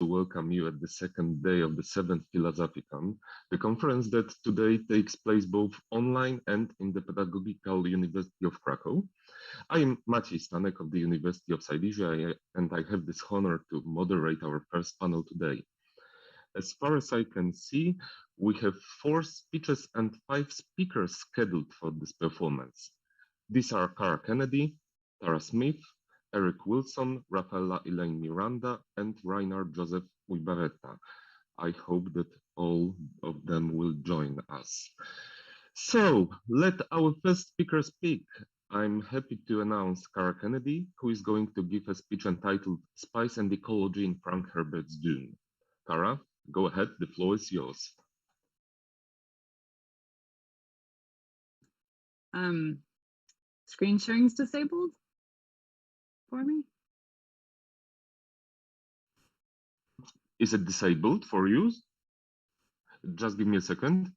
welcome you at the second day of the 7th PhilosophyCon, the conference that today takes place both online and in the Pedagogical University of Krakow. I am Maciej Stanek of the University of Silesia, and I have this honor to moderate our first panel today. As far as I can see, we have 4 speeches and 5 speakers scheduled for this performance. These are Cara Kennedy, Tara Smith, Eric Wilson, Rafaela Elaine Miranda, and Rainer Joseph Uibarreta. I hope that all of them will join us. So let our first speaker speak. I'm happy to announce Cara Kennedy, who is going to give a speech entitled Spice and Ecology in Frank Herbert's Dune. Cara, go ahead, the floor is yours. Screen sharing's disabled for me? Is it disabled for you? Just give me a second.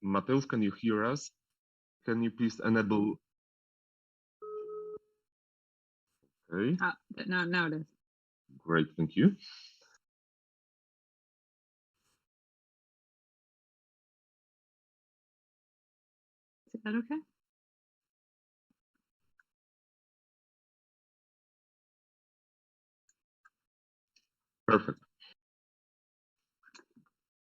Mateusz, can you hear us? Can you please enable? Okay. Now it is. Great, thank you. Is that okay? Perfect.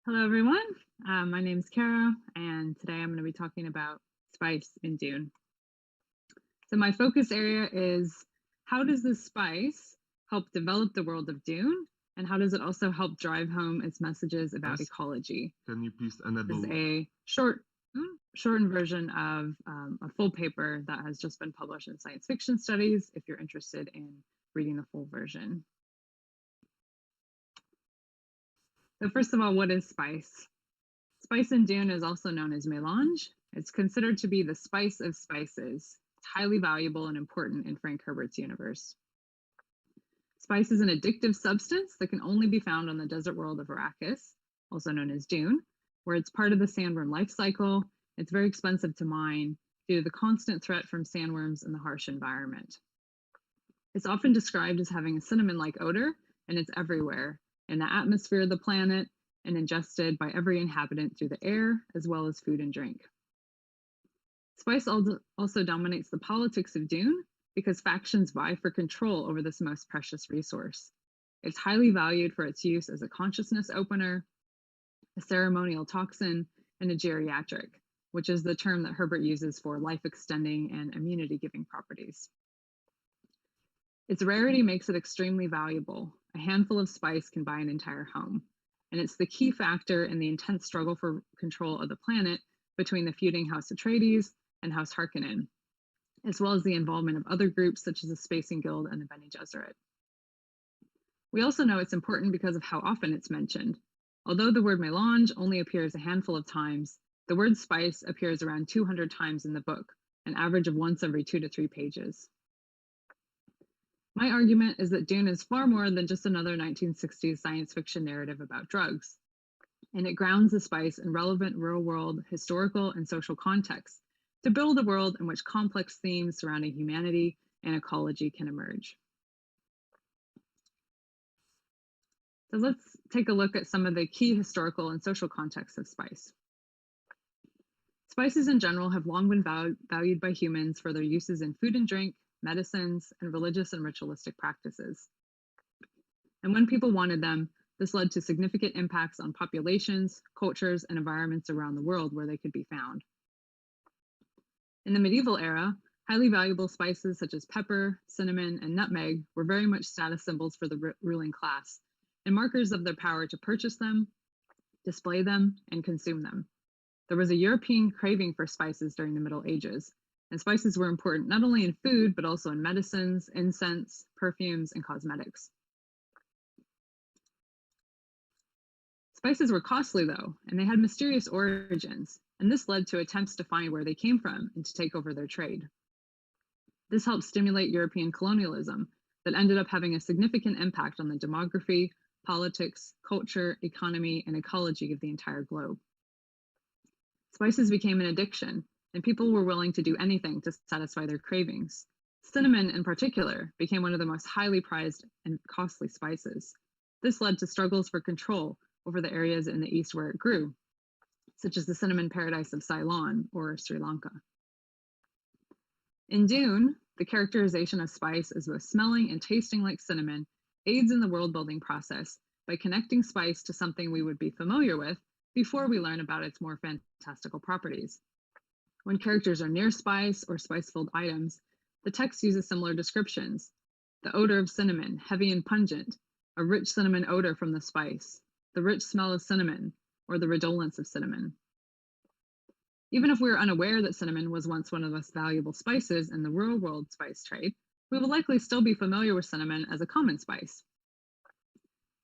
Hello, everyone. My name is Cara, and today I'm going to be talking about spice in Dune. So my focus area is how does this spice help develop the world of Dune, and how does it also help drive home its messages about ecology? Can you please enable? This is a shortened version of a full paper that has just been published in Science Fiction Studies, if you're interested in reading the full version. So first of all, what is spice? Spice in Dune is also known as mélange. It's considered to be the spice of spices. It's highly valuable and important in Frank Herbert's universe. Spice is an addictive substance that can only be found on the desert world of Arrakis, also known as Dune, where it's part of the sandworm life cycle. It's very expensive to mine due to the constant threat from sandworms and the harsh environment. It's often described as having a cinnamon-like odor, and it's everywhere in the atmosphere of the planet and ingested by every inhabitant through the air, as well as food and drink. Spice also dominates the politics of Dune because factions vie for control over this most precious resource. It's highly valued for its use as a consciousness opener, a ceremonial toxin, and a geriatric, which is the term that Herbert uses for life-extending and immunity-giving properties. Its rarity makes it extremely valuable. A handful of spice can buy an entire home, and it's the key factor in the intense struggle for control of the planet between the feuding House Atreides and House Harkonnen, as well as the involvement of other groups such as the Spacing Guild and the Bene Gesserit. We also know it's important because of how often it's mentioned. Although the word mélange only appears a handful of times, the word spice appears around 200 times in the book, an average of once every 2 to 3 pages. My argument is that Dune is far more than just another 1960s science fiction narrative about drugs, and it grounds the spice in relevant real-world historical and social contexts to build a world in which complex themes surrounding humanity and ecology can emerge. So let's take a look at some of the key historical and social contexts of spice. Spices in general have long been valued by humans for their uses in food and drink, medicines, and religious and ritualistic practices. And when people wanted them, this led to significant impacts on populations, cultures, and environments around the world where they could be found. In the medieval era, highly valuable spices such as pepper, cinnamon, and nutmeg were very much status symbols for the ruling class and markers of their power to purchase them, display them, and consume them. There was a European craving for spices during the Middle Ages, and spices were important not only in food, but also in medicines, incense, perfumes, and cosmetics. Spices were costly, though, and they had mysterious origins, and this led to attempts to find where they came from and to take over their trade. This helped stimulate European colonialism that ended up having a significant impact on the demography, politics, culture, economy, and ecology of the entire globe. Spices became an addiction, and people were willing to do anything to satisfy their cravings. Cinnamon, in particular, became one of the most highly prized and costly spices. This led to struggles for control over the areas in the east where it grew, such as the cinnamon paradise of Ceylon or Sri Lanka. In Dune, the characterization of spice as both smelling and tasting like cinnamon aids in the world-building process by connecting spice to something we would be familiar with before we learn about its more fantastical properties. When characters are near spice or spice-filled items, the text uses similar descriptions. The odor of cinnamon, heavy and pungent, a rich cinnamon odor from the spice, the rich smell of cinnamon, or the redolence of cinnamon. Even if we are unaware that cinnamon was once one of the most valuable spices in the real-world spice trade, we will likely still be familiar with cinnamon as a common spice.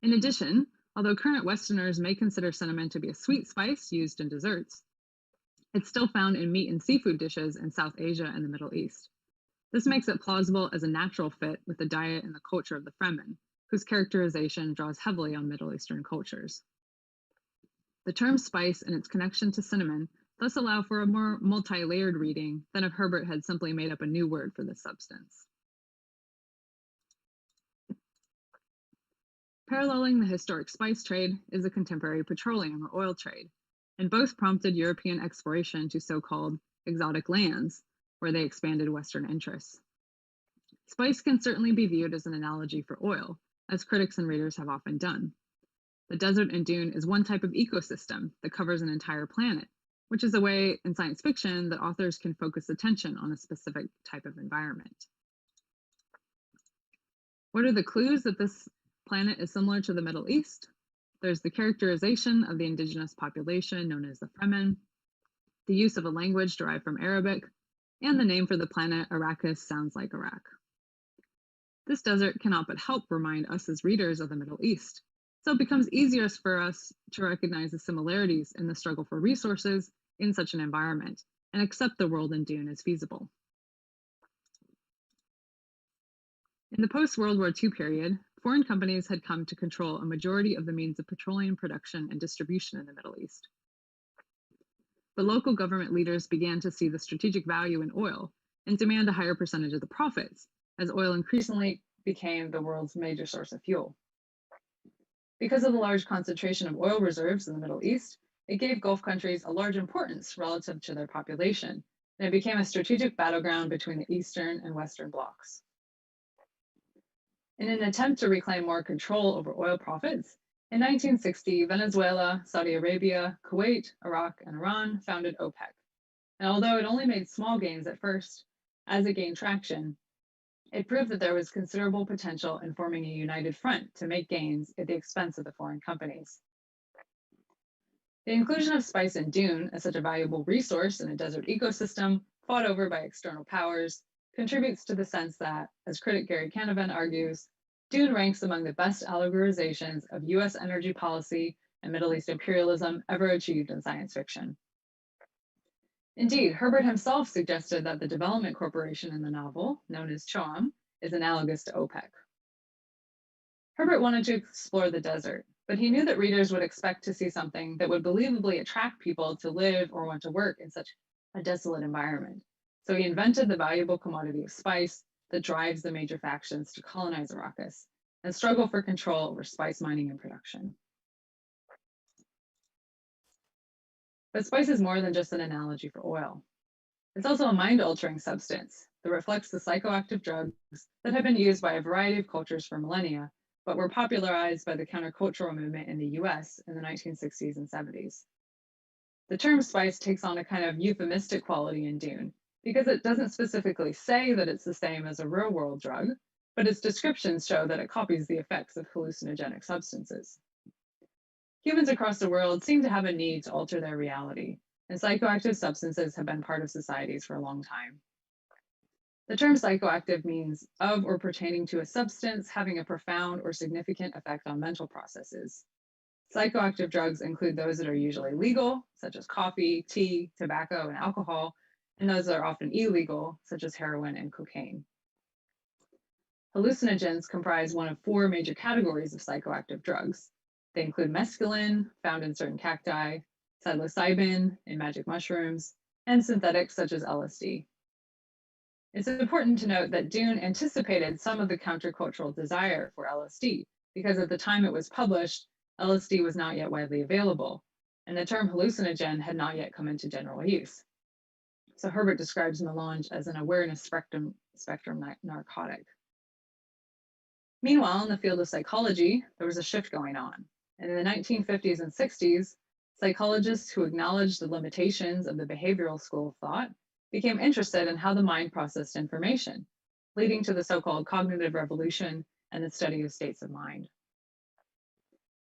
In addition, although current Westerners may consider cinnamon to be a sweet spice used in desserts, it's still found in meat and seafood dishes in South Asia and the Middle East. This makes it plausible as a natural fit with the diet and the culture of the Fremen, whose characterization draws heavily on Middle Eastern cultures. The term spice and its connection to cinnamon thus allow for a more multi-layered reading than if Herbert had simply made up a new word for this substance. Paralleling the historic spice trade is the contemporary petroleum or oil trade, and both prompted European exploration to so-called exotic lands, where they expanded Western interests. Spice can certainly be viewed as an analogy for oil, as critics and readers have often done. The desert in Dune is one type of ecosystem that covers an entire planet, which is a way in science fiction that authors can focus attention on a specific type of environment. What are the clues that this planet is similar to the Middle East? There's the characterization of the indigenous population known as the Fremen, the use of a language derived from Arabic, and the name for the planet Arrakis sounds like Iraq. This desert cannot but help remind us as readers of the Middle East, so it becomes easier for us to recognize the similarities in the struggle for resources in such an environment and accept the world in Dune as feasible. In the post-World War II period, foreign companies had come to control a majority of the means of petroleum production and distribution in the Middle East. But local government leaders began to see the strategic value in oil and demand a higher percentage of the profits, as oil increasingly became the world's major source of fuel. Because of the large concentration of oil reserves in the Middle East, it gave Gulf countries a large importance relative to their population, and it became a strategic battleground between the Eastern and Western blocs. In an attempt to reclaim more control over oil profits, in 1960, Venezuela, Saudi Arabia, Kuwait, Iraq, and Iran founded OPEC. And although it only made small gains at first, as it gained traction, it proved that there was considerable potential in forming a united front to make gains at the expense of the foreign companies. The inclusion of spice in Dune as such a valuable resource in a desert ecosystem fought over by external powers contributes to the sense that, as critic Gary Canavan argues, Dune ranks among the best allegorizations of US energy policy and Middle East imperialism ever achieved in science fiction. Indeed, Herbert himself suggested that the development corporation in the novel, known as CHOAM, is analogous to OPEC. Herbert wanted to explore the desert, but he knew that readers would expect to see something that would believably attract people to live or want to work in such a desolate environment. So he invented the valuable commodity of spice that drives the major factions to colonize Arrakis and struggle for control over spice mining and production. But spice is more than just an analogy for oil. It's also a mind-altering substance that reflects the psychoactive drugs that have been used by a variety of cultures for millennia, but were popularized by the countercultural movement in the US in the 1960s and 70s. The term spice takes on a kind of euphemistic quality in Dune, because it doesn't specifically say that it's the same as a real-world drug, but its descriptions show that it copies the effects of hallucinogenic substances. Humans across the world seem to have a need to alter their reality, and psychoactive substances have been part of societies for a long time. The term psychoactive means of or pertaining to a substance having a profound or significant effect on mental processes. Psychoactive drugs include those that are usually legal, such as coffee, tea, tobacco, and alcohol, and those that are often illegal, such as heroin and cocaine. Hallucinogens comprise one of four major categories of psychoactive drugs. They include mescaline, found in certain cacti, psilocybin in magic mushrooms, and synthetics such as LSD. It's important to note that Dune anticipated some of the countercultural desire for LSD, because at the time it was published, LSD was not yet widely available, and the term hallucinogen had not yet come into general use. So Herbert describes melange as an awareness spectrum narcotic. Meanwhile, in the field of psychology, there was a shift going on. And in the 1950s and 60s, psychologists who acknowledged the limitations of the behavioral school of thought became interested in how the mind processed information, leading to the so-called cognitive revolution and the study of states of mind.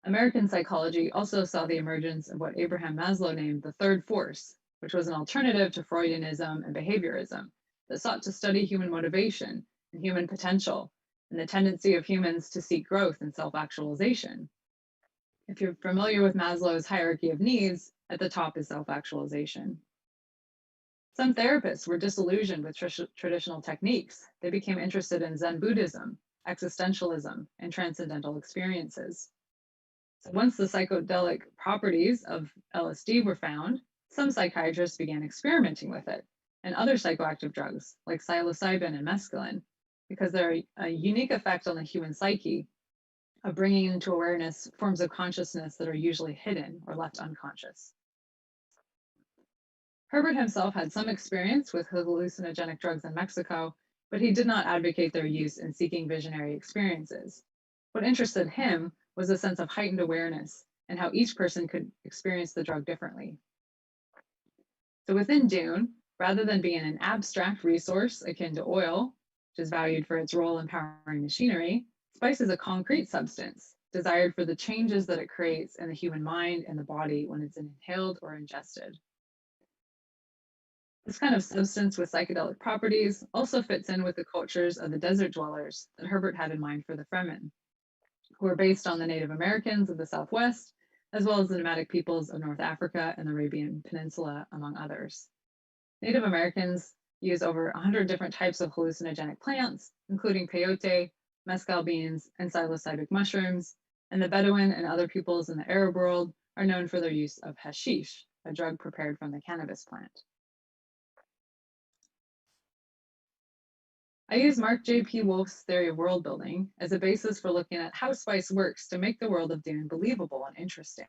American psychology also saw the emergence of what Abraham Maslow named the third force, which was an alternative to Freudianism and behaviorism that sought to study human motivation and human potential and the tendency of humans to seek growth and self-actualization. If you're familiar with Maslow's hierarchy of needs, at the top is self-actualization. Some therapists were disillusioned with traditional techniques. They became interested in Zen Buddhism, existentialism, and transcendental experiences. So once the psychedelic properties of LSD were found, some psychiatrists began experimenting with it, and other psychoactive drugs like psilocybin and mescaline, because they're a unique effect on the human psyche of bringing into awareness forms of consciousness that are usually hidden or left unconscious. Herbert himself had some experience with hallucinogenic drugs in Mexico, but he did not advocate their use in seeking visionary experiences. What interested him was a sense of heightened awareness and how each person could experience the drug differently. So within Dune, rather than being an abstract resource akin to oil, which is valued for its role in powering machinery, spice is a concrete substance desired for the changes that it creates in the human mind and the body when it's inhaled or ingested. This kind of substance with psychedelic properties also fits in with the cultures of the desert dwellers that Herbert had in mind for the Fremen, who are based on the Native Americans of the Southwest, as well as the nomadic peoples of North Africa and the Arabian Peninsula, among others. Native Americans use over 100 different types of hallucinogenic plants, including peyote, mescal beans, and psilocybic mushrooms, and the Bedouin and other peoples in the Arab world are known for their use of hashish, a drug prepared from the cannabis plant. I use Mark J.P. Wolf's theory of world building as a basis for looking at how spice works to make the world of Dune believable and interesting.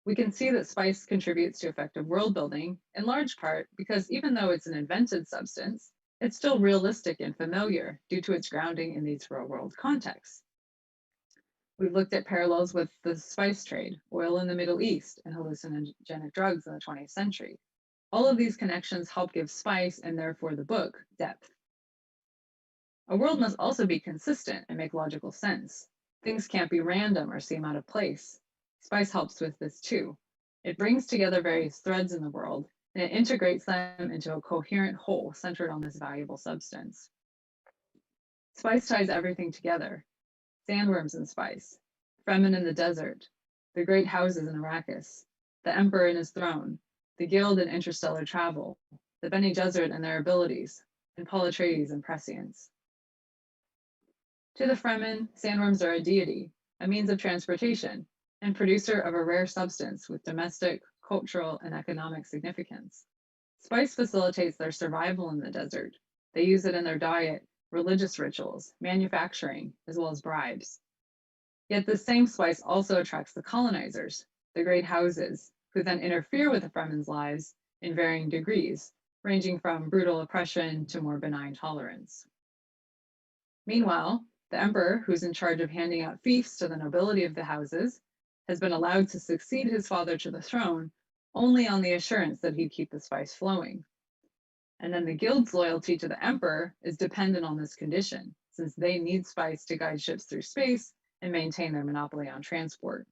We can see that spice contributes to effective world building in large part because even though it's an invented substance, it's still realistic and familiar due to its grounding in these real-world contexts. We've looked at parallels with the spice trade, oil in the Middle East, and hallucinogenic drugs in the 20th century. All of these connections help give spice, and therefore the book, depth. A world must also be consistent and make logical sense. Things can't be random or seem out of place. Spice helps with this too. It brings together various threads in the world, and it integrates them into a coherent whole centered on this valuable substance. Spice ties everything together. Sandworms in spice, Fremen in the desert, the great houses in Arrakis, the Emperor and his throne, the Guild and interstellar travel, the Bene Gesserit and their abilities, and Paul Atreides and prescience. To the Fremen, sandworms are a deity, a means of transportation, and producer of a rare substance with domestic, cultural, and economic significance. Spice facilitates their survival in the desert. They use it in their diet, religious rituals, manufacturing, as well as bribes. Yet this same spice also attracts the colonizers, the great houses, who then interfere with the Fremen's lives in varying degrees, ranging from brutal oppression to more benign tolerance. Meanwhile, the emperor, who's in charge of handing out fiefs to the nobility of the houses, has been allowed to succeed his father to the throne only on the assurance that he'd keep the spice flowing. And then the guild's loyalty to the emperor is dependent on this condition, since they need spice to guide ships through space and maintain their monopoly on transport.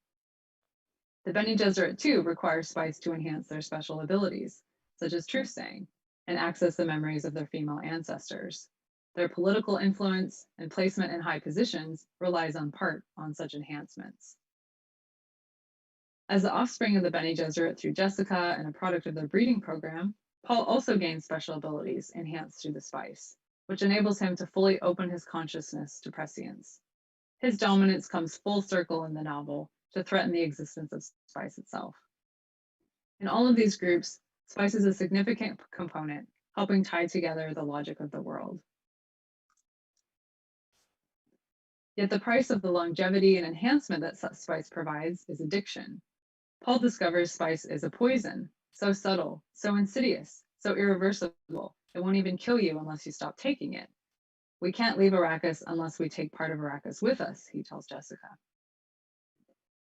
The Bene Gesserit too require spice to enhance their special abilities, such as truth-saying, and access the memories of their female ancestors. Their political influence and placement in high positions relies in part on such enhancements. As the offspring of the Bene Gesserit through Jessica and a product of their breeding program, Paul also gained special abilities enhanced through the spice, which enables him to fully open his consciousness to prescience. His dominance comes full circle in the novel to threaten the existence of spice itself. In all of these groups, spice is a significant component, helping tie together the logic of the world. Yet the price of the longevity and enhancement that spice provides is addiction. Paul discovers spice is a poison, so subtle, so insidious, so irreversible, it won't even kill you unless you stop taking it. We can't leave Arrakis unless we take part of Arrakis with us, he tells Jessica.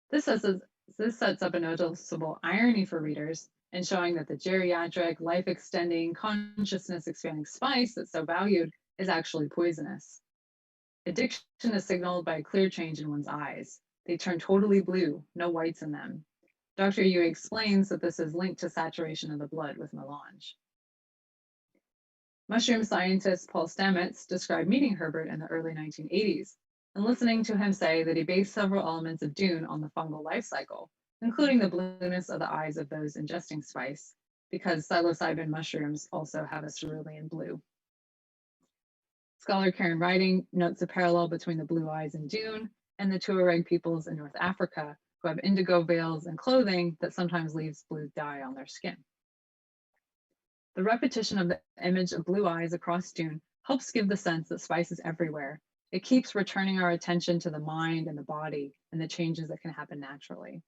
This sets up a noticeable irony for readers in showing that the geriatric, life-extending, consciousness-expanding spice that's so valued is actually poisonous. Addiction is signaled by a clear change in one's eyes. They turn totally blue, no whites in them. Dr. Yue explains that this is linked to saturation of the blood with melange. Mushroom scientist Paul Stamets described meeting Herbert in the early 1980s and listening to him say that he based several elements of Dune on the fungal life cycle, including the blueness of the eyes of those ingesting spice, because psilocybin mushrooms also have a cerulean blue. Scholar Karen Riding notes a parallel between the blue eyes in Dune and the Tuareg peoples in North Africa who have indigo veils and clothing that sometimes leaves blue dye on their skin. The repetition of the image of blue eyes across Dune helps give the sense that spice is everywhere. It keeps returning our attention to the mind and the body and the changes that can happen naturally.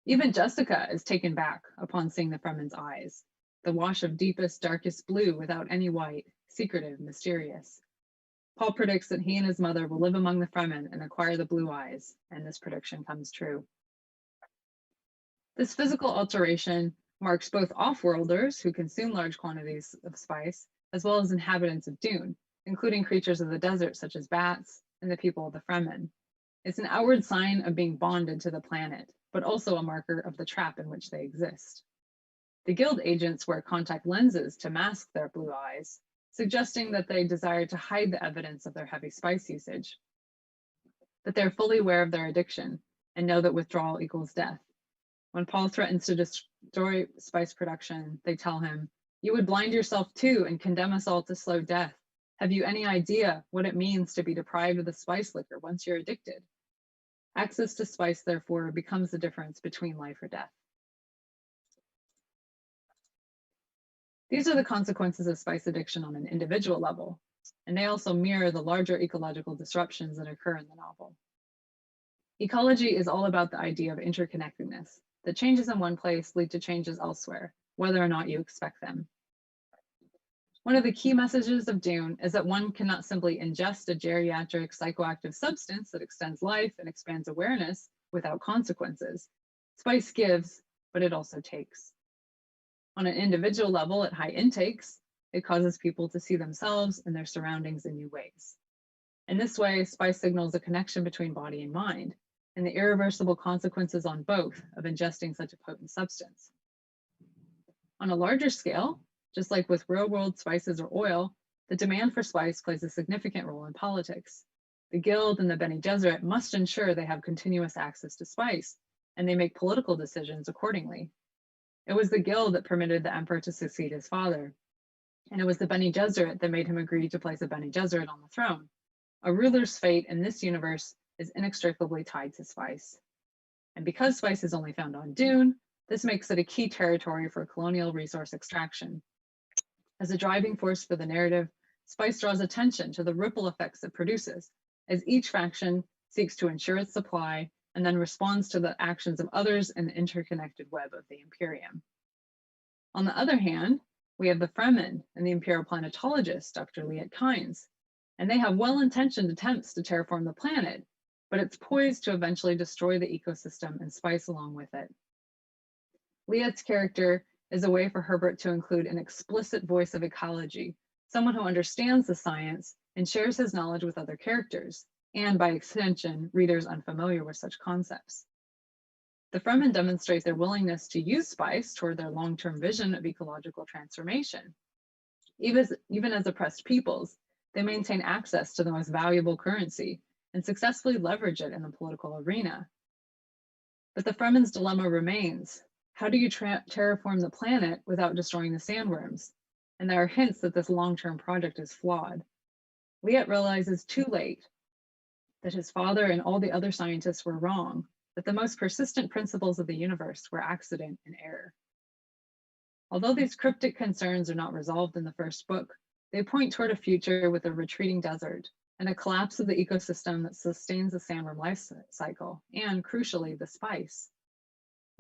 Even Jessica is taken back upon seeing the Fremen's eyes, the wash of deepest, darkest blue without any white, secretive, mysterious. Paul predicts that he and his mother will live among the Fremen and acquire the blue eyes, and this prediction comes true. This physical alteration marks both off-worlders who consume large quantities of spice, as well as inhabitants of Dune, including creatures of the desert such as bats and the people of the Fremen. It's an outward sign of being bonded to the planet, but also a marker of the trap in which they exist. The guild agents wear contact lenses to mask their blue eyes, suggesting that they desire to hide the evidence of their heavy spice usage. But they're fully aware of their addiction and know that withdrawal equals death. When Paul threatens to destroy spice production, they tell him, "You would blind yourself too and condemn us all to slow death. Have you any idea what it means to be deprived of the spice liquor once you're addicted?" Access to spice, therefore, becomes the difference between life or death. These are the consequences of spice addiction on an individual level, and they also mirror the larger ecological disruptions that occur in the novel. Ecology is all about the idea of interconnectedness, that changes in one place lead to changes elsewhere, whether or not you expect them. One of the key messages of Dune is that one cannot simply ingest a geriatric psychoactive substance that extends life and expands awareness without consequences. Spice gives, but it also takes. On an individual level, at high intakes, it causes people to see themselves and their surroundings in new ways. In this way, spice signals a connection between body and mind, and the irreversible consequences on both of ingesting such a potent substance. On a larger scale, just like with real-world spices or oil, the demand for spice plays a significant role in politics. The Guild and the Bene Gesserit must ensure they have continuous access to spice, and they make political decisions accordingly. It was the Guild that permitted the Emperor to succeed his father, and it was the Bene Gesserit that made him agree to place a Bene Gesserit on the throne. A ruler's fate in this universe is inextricably tied to spice. And because spice is only found on Dune, this makes it a key territory for colonial resource extraction. As a driving force for the narrative, spice draws attention to the ripple effects it produces, as each faction seeks to ensure its supply and then responds to the actions of others in the interconnected web of the Imperium. On the other hand, we have the Fremen and the Imperial planetologist, Dr. Liet Kynes, and they have well-intentioned attempts to terraform the planet, but it's poised to eventually destroy the ecosystem and spice along with it. Liet's character is a way for Herbert to include an explicit voice of ecology, someone who understands the science and shares his knowledge with other characters, and by extension, readers unfamiliar with such concepts. The Fremen demonstrate their willingness to use spice toward their long-term vision of ecological transformation. Even as oppressed peoples, they maintain access to the most valuable currency and successfully leverage it in the political arena. But the Fremen's dilemma remains: how do you terraform the planet without destroying the sandworms? and there are hints that this long-term project is flawed. Liet realizes too late that his father and all the other scientists were wrong, that the most persistent principles of the universe were accident and error. Although these cryptic concerns are not resolved in the first book, they point toward a future with a retreating desert and a collapse of the ecosystem that sustains the sandworm life cycle, and crucially, the spice.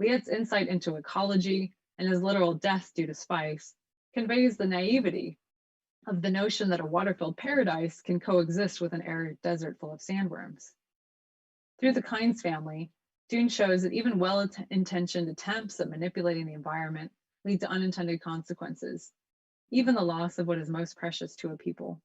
Liet's insight into ecology and his literal death due to spice conveys the naivety of the notion that a water-filled paradise can coexist with an arid desert full of sandworms. Through the Kynes family, Dune shows that even well-intentioned attempts at manipulating the environment lead to unintended consequences, even the loss of what is most precious to a people.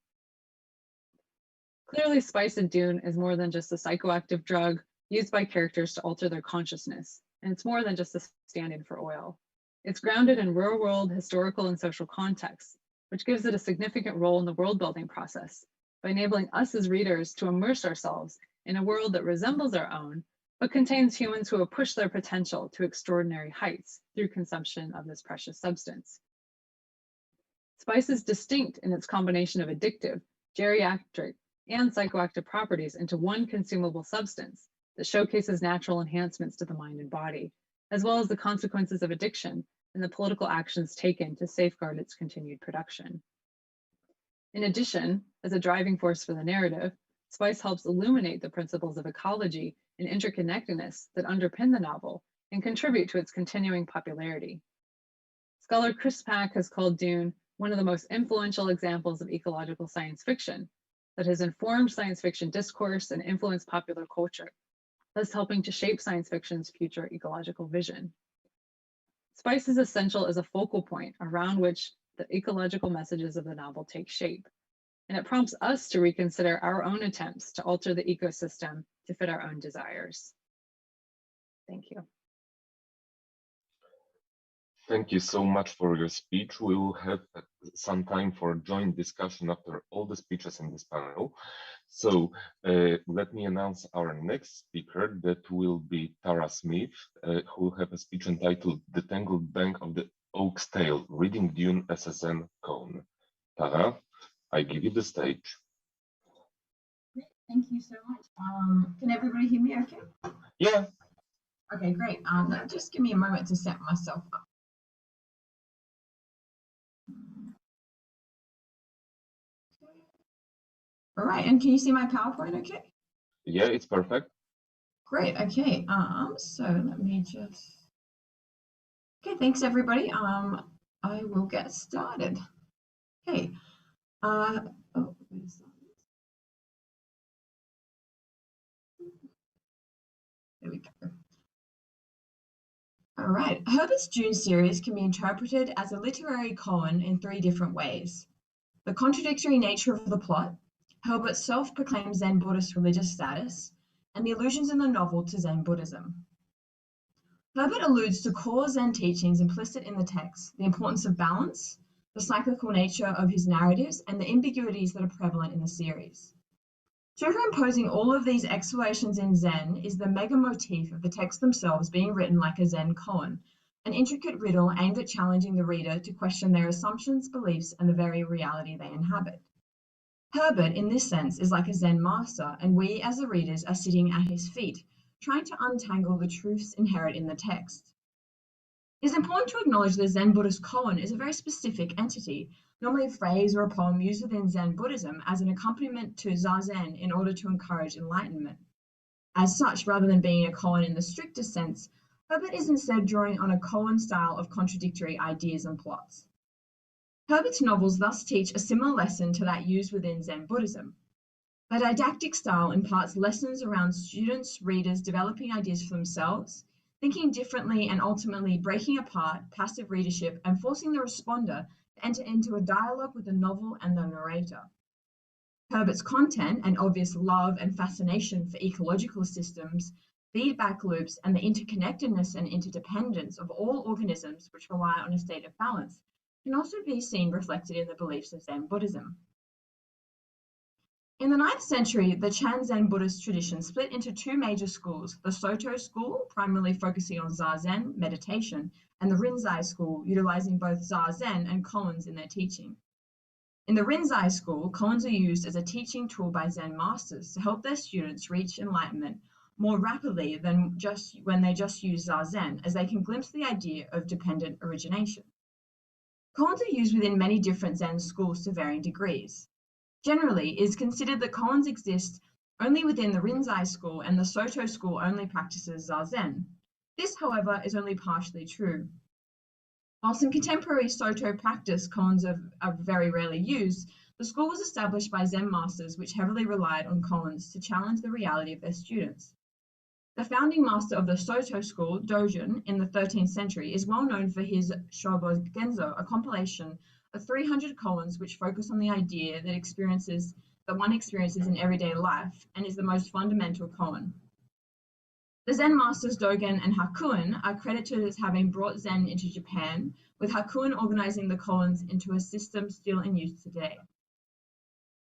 Clearly, spice in Dune is more than just a psychoactive drug used by characters to alter their consciousness, and it's more than just a stand-in for oil. It's grounded in real-world historical and social contexts, which gives it a significant role in the world-building process by enabling us as readers to immerse ourselves in a world that resembles our own, but contains humans who have pushed their potential to extraordinary heights through consumption of this precious substance. Spice is distinct in its combination of addictive, geriatric, and psychoactive properties into one consumable substance that showcases natural enhancements to the mind and body, as well as the consequences of addiction and the political actions taken to safeguard its continued production. In addition, as a driving force for the narrative, spice helps illuminate the principles of ecology and interconnectedness that underpin the novel and contribute to its continuing popularity. Scholar Chris Pack has called Dune one of the most influential examples of ecological science fiction that has informed science fiction discourse and influenced popular culture, thus helping to shape science fiction's future ecological vision. Spice is essential as a focal point around which the ecological messages of the novel take shape, and it prompts us to reconsider our own attempts to alter the ecosystem to fit our own desires. Thank you. Thank you so much for your speech. We will have some time for joint discussion after all the speeches in this panel. So let me announce our next speaker. That will be Tara Smith, who will have a speech entitled "The Tangled Bank of the Oak's Tale, Reading Dune as a Zen Koan." Tara, I give you the stage. Thank you so much. Can everybody hear me okay? Yeah. Okay, great. Just give me a moment to set myself up. All right, and can you see my PowerPoint okay? Yeah, it's perfect. Great, okay. So let me just... Okay, thanks everybody. I will get started. Okay. Oh, where's that? There we go. All right. Herbert's Dune series can be interpreted as a literary koan in three different ways. The contradictory nature of the plot, Herbert's self-proclaimed Zen Buddhist religious status, and the allusions in the novel to Zen Buddhism. Herbert alludes to core Zen teachings implicit in the text, the importance of balance, the cyclical nature of his narratives, and the ambiguities that are prevalent in the series. Superimposing all of these explorations in Zen is the mega motif of the texts themselves being written like a Zen koan, an intricate riddle aimed at challenging the reader to question their assumptions, beliefs, and the very reality they inhabit. Herbert, in this sense, is like a Zen master, and we, as the readers, are sitting at his feet, trying to untangle the truths inherent in the text. It is important to acknowledge the Zen Buddhist koan is a very specific entity, normally a phrase or a poem used within Zen Buddhism as an accompaniment to zazen in order to encourage enlightenment. As such, rather than being a koan in the strictest sense, Herbert is instead drawing on a koan style of contradictory ideas and plots. Herbert's novels thus teach a similar lesson to that used within Zen Buddhism. The didactic style imparts lessons around students, readers developing ideas for themselves, thinking differently, and ultimately breaking apart passive readership and forcing the responder to enter into a dialogue with the novel and the narrator. Herbert's content and obvious love and fascination for ecological systems, feedback loops, and the interconnectedness and interdependence of all organisms which rely on a state of balance can also be seen reflected in the beliefs of Zen Buddhism. In the 9th century, the Chan Zen Buddhist tradition split into two major schools, the Soto school, primarily focusing on Zazen, meditation, and the Rinzai school, utilizing both Zazen and koans in their teaching. In the Rinzai school, koans are used as a teaching tool by Zen masters to help their students reach enlightenment more rapidly than just when they just use Zazen, as they can glimpse the idea of dependent origination. Koans are used within many different Zen schools to varying degrees. Generally, it is considered that koans exist only within the Rinzai school and the Soto school only practices Zazen. This, however, is only partially true. Whilst in contemporary Soto practice koans are very rarely used, the school was established by Zen masters which heavily relied on koans to challenge the reality of their students. The founding master of the Soto school, Dojun, in the 13th century, is well known for his Shobo Genzo, a compilation of 300 koans which focus on the idea that one experiences in everyday life and is the most fundamental koan. The Zen masters Dogen and Hakuin are credited as having brought Zen into Japan, with Hakuin organizing the koans into a system still in use today.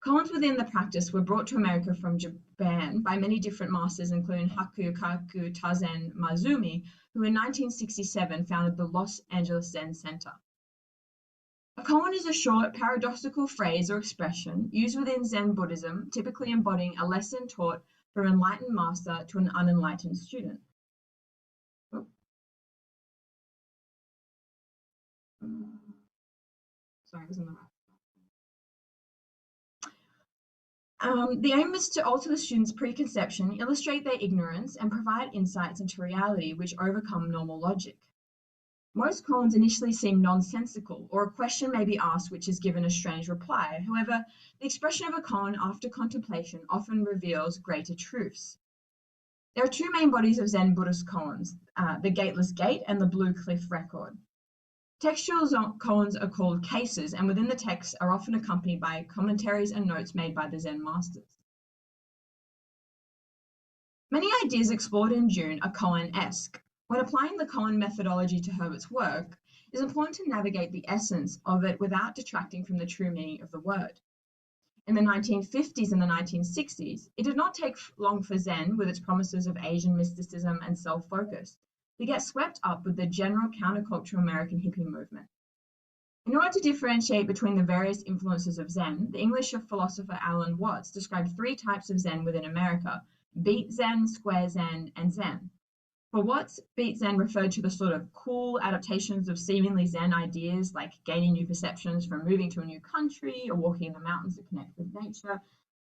Koans within the practice were brought to America from Japan by many different masters, including Hakukaku Tazen Mazumi, who in 1967 founded the Los Angeles Zen Center. A koan is a short, paradoxical phrase or expression used within Zen Buddhism, typically embodying a lesson taught from an enlightened master to an unenlightened student. Sorry, I was in the The aim is to alter the student's preconception, illustrate their ignorance, and provide insights into reality which overcome normal logic. Most koans initially seem nonsensical, or a question may be asked which is given a strange reply. However, the expression of a koan after contemplation often reveals greater truths. There are two main bodies of Zen Buddhist koans, the Gateless Gate and the Blue Cliff Record. Textual koans are called cases, and within the text are often accompanied by commentaries and notes made by the Zen masters. Many ideas explored in June are koan-esque. When applying the koan methodology to Herbert's work, it is important to navigate the essence of it without detracting from the true meaning of the word. In the 1950s and the 1960s, it did not take long for Zen, with its promises of Asian mysticism and self-focus, to get swept up with the general countercultural American hippie movement. In order to differentiate between the various influences of Zen, the English philosopher Alan Watts described three types of Zen within America: beat Zen, square Zen, and Zen. For Watts, beat Zen referred to the sort of cool adaptations of seemingly Zen ideas, like gaining new perceptions from moving to a new country or walking in the mountains to connect with nature.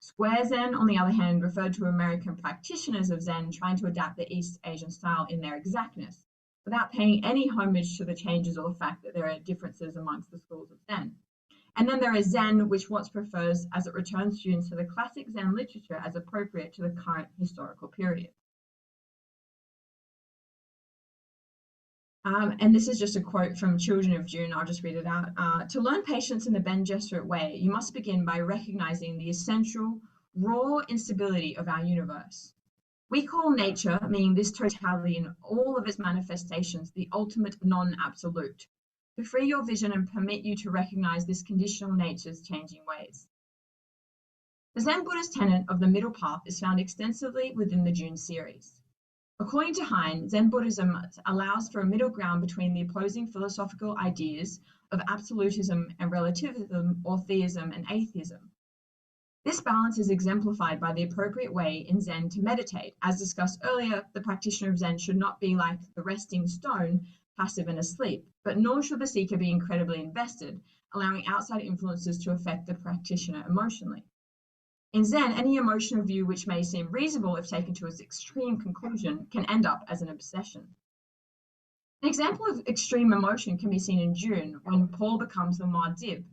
Square Zen, on the other hand, referred to American practitioners of Zen trying to adapt the East Asian style in their exactness, without paying any homage to the changes or the fact that there are differences amongst the schools of Zen. And then there is Zen, which Watts prefers as it returns students to the classic Zen literature as appropriate to the current historical period. And this is just a quote from Children of June. I'll just read it out. To learn patience in the Ben Gesserit way, you must begin by recognizing the essential, raw instability of our universe. We call nature, meaning this totality in all of its manifestations, the ultimate non-absolute. To free your vision and permit you to recognize this conditional nature's changing ways. The Zen Buddhist tenet of the middle path is found extensively within the June series. According to Hein, Zen Buddhism allows for a middle ground between the opposing philosophical ideas of absolutism and relativism, or theism and atheism. This balance is exemplified by the appropriate way in Zen to meditate. As discussed earlier, the practitioner of Zen should not be like the resting stone, passive and asleep, but nor should the seeker be incredibly invested, allowing outside influences to affect the practitioner emotionally. In Zen, any emotional view which may seem reasonable if taken to its extreme conclusion can end up as an obsession. An example of extreme emotion can be seen in June, when Paul becomes the Muad'Dib.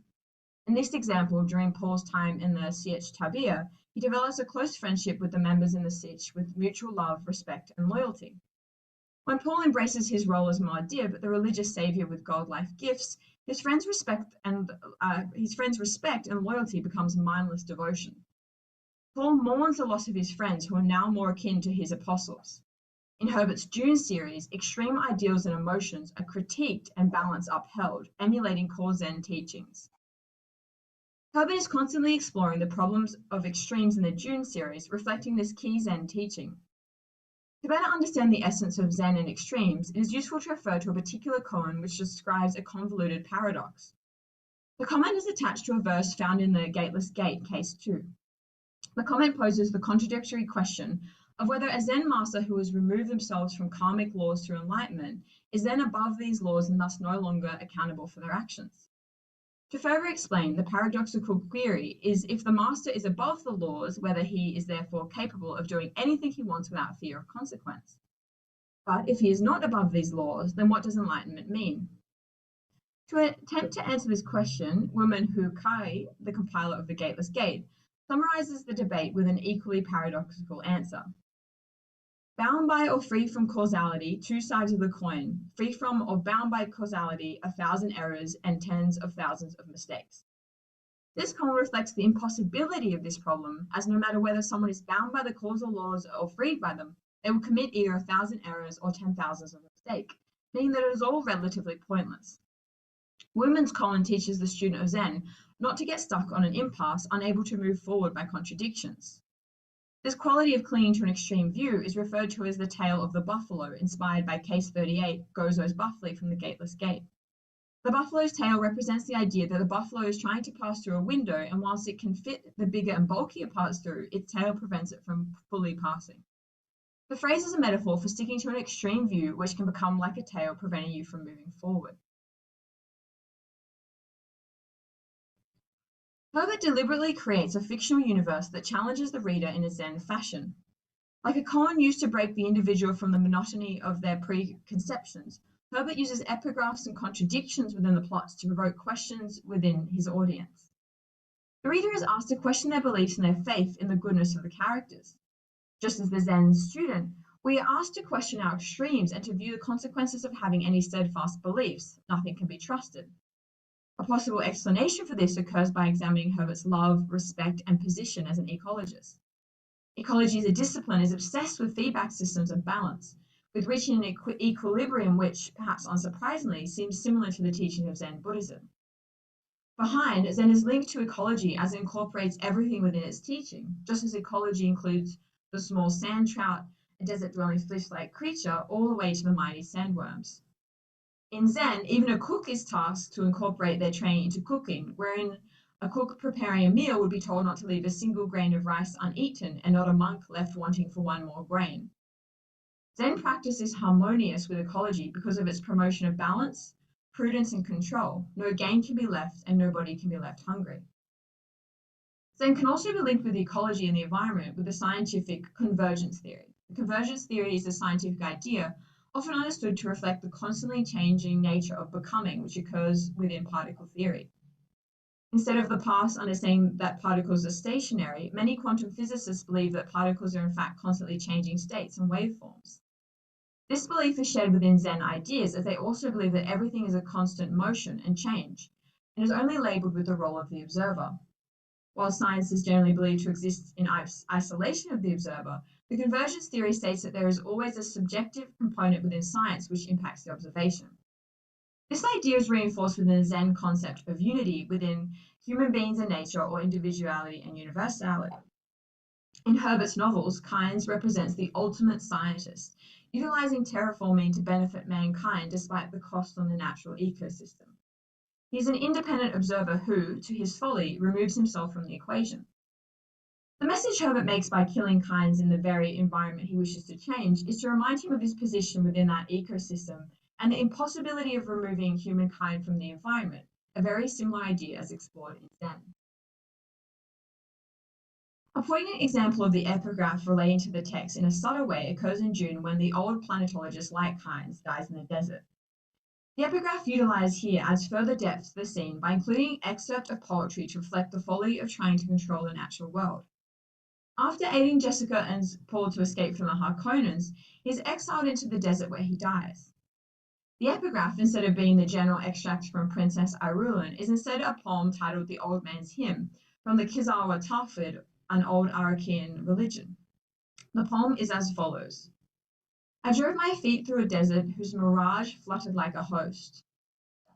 In this example, during Paul's time in the Sietch Tabir, he develops a close friendship with the members in the Sietch with mutual love, respect, and loyalty. When Paul embraces his role as Muad'Dib, the religious savior with godlike gifts, his friends' respect and loyalty becomes mindless devotion. Paul mourns the loss of his friends who are now more akin to his apostles. In Herbert's June series, extreme ideals and emotions are critiqued and balance upheld, emulating core Zen teachings. Herbert is constantly exploring the problems of extremes in the Dune series, reflecting this key Zen teaching. To better understand the essence of Zen and extremes, it is useful to refer to a particular koan which describes a convoluted paradox. The comment is attached to a verse found in the Gateless Gate, Case 2. The comment poses the contradictory question of whether a Zen master who has removed themselves from karmic laws through enlightenment is then above these laws and thus no longer accountable for their actions. To further explain, the paradoxical query is if the master is above the laws, whether he is therefore capable of doing anything he wants without fear of consequence. But if he is not above these laws, then what does enlightenment mean? To attempt to answer this question, Woman Hu Kai, the compiler of the Gateless Gate, summarizes the debate with an equally paradoxical answer. Bound by or free from causality, two sides of the coin. Free from or bound by causality, 1,000 errors and tens of thousands of mistakes. This koan reflects the impossibility of this problem, as no matter whether someone is bound by the causal laws or freed by them, they will commit either 1,000 errors or 10,000s of mistake, meaning that it is all relatively pointless. Women's koan teaches the student of Zen not to get stuck on an impasse, unable to move forward by contradictions. This quality of clinging to an extreme view is referred to as the tale of the buffalo, inspired by Case 38, Gozo's Buffalo from the Gateless Gate. The buffalo's tail represents the idea that the buffalo is trying to pass through a window, and whilst it can fit the bigger and bulkier parts through, its tail prevents it from fully passing. The phrase is a metaphor for sticking to an extreme view, which can become like a tail, preventing you from moving forward. Herbert deliberately creates a fictional universe that challenges the reader in a Zen fashion. Like a koan used to break the individual from the monotony of their preconceptions, Herbert uses epigraphs and contradictions within the plots to provoke questions within his audience. The reader is asked to question their beliefs and their faith in the goodness of the characters. Just as the Zen student, we are asked to question our extremes and to view the consequences of having any steadfast beliefs. Nothing can be trusted. A possible explanation for this occurs by examining Herbert's love, respect, and position as an ecologist. Ecology as a discipline is obsessed with feedback systems and balance, with reaching an equilibrium which, perhaps unsurprisingly, seems similar to the teaching of Zen Buddhism. Behind, Zen is linked to ecology as it incorporates everything within its teaching, just as ecology includes the small sand trout, a desert-dwelling fish-like creature, all the way to the mighty sandworms. In Zen, even a cook is tasked to incorporate their training into cooking, wherein a cook preparing a meal would be told not to leave a single grain of rice uneaten and not a monk left wanting for one more grain. Zen practice is harmonious with ecology because of its promotion of balance, prudence, and control. No game can be left and nobody can be left hungry. Zen can also be linked with ecology and the environment with the scientific convergence theory. The convergence theory is a scientific idea often understood to reflect the constantly changing nature of becoming, which occurs within particle theory. Instead of the past understanding that particles are stationary, many quantum physicists believe that particles are in fact constantly changing states and waveforms. This belief is shared within Zen ideas, as they also believe that everything is a constant motion and change, and is only labeled with the role of the observer. While science is generally believed to exist in isolation of the observer, the convergence theory states that there is always a subjective component within science which impacts the observation. This idea is reinforced within the Zen concept of unity within human beings and nature, or individuality and universality. In Herbert's novels, Kynes represents the ultimate scientist, utilizing terraforming to benefit mankind despite the cost on the natural ecosystem. He is an independent observer who, to his folly, removes himself from the equation. The message Herbert makes by killing Kynes in the very environment he wishes to change is to remind him of his position within that ecosystem and the impossibility of removing humankind from the environment, a very similar idea as explored in Zen. A poignant example of the epigraph relating to the text in a subtle way occurs in Dune when the old planetologist like Kynes dies in the desert. The epigraph utilized here adds further depth to the scene by including an excerpt of poetry to reflect the folly of trying to control the natural world. After aiding Jessica and Paul to escape from the Harkonnens, he is exiled into the desert where he dies. The epigraph, instead of being the general extract from Princess Irulan, is instead a poem titled The Old Man's Hymn from the Kizawa Tafid, an old Arakian religion. The poem is as follows. I drove my feet through a desert whose mirage fluttered like a host.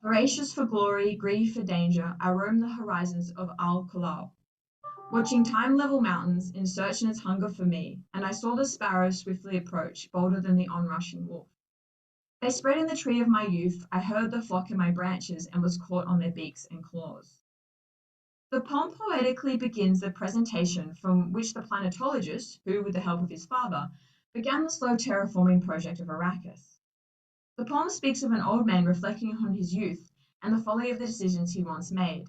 Voracious for glory, greedy for danger, I roam the horizons of Al-Kalal, watching time-level mountains in search in its hunger for me, and I saw the sparrow swiftly approach, bolder than the onrushing wolf. They spread in the tree of my youth, I heard the flock in my branches, and was caught on their beaks and claws. The poem poetically begins the presentation from which the planetologist, who, with the help of his father, began the slow terraforming project of Arrakis. The poem speaks of an old man reflecting on his youth and the folly of the decisions he once made.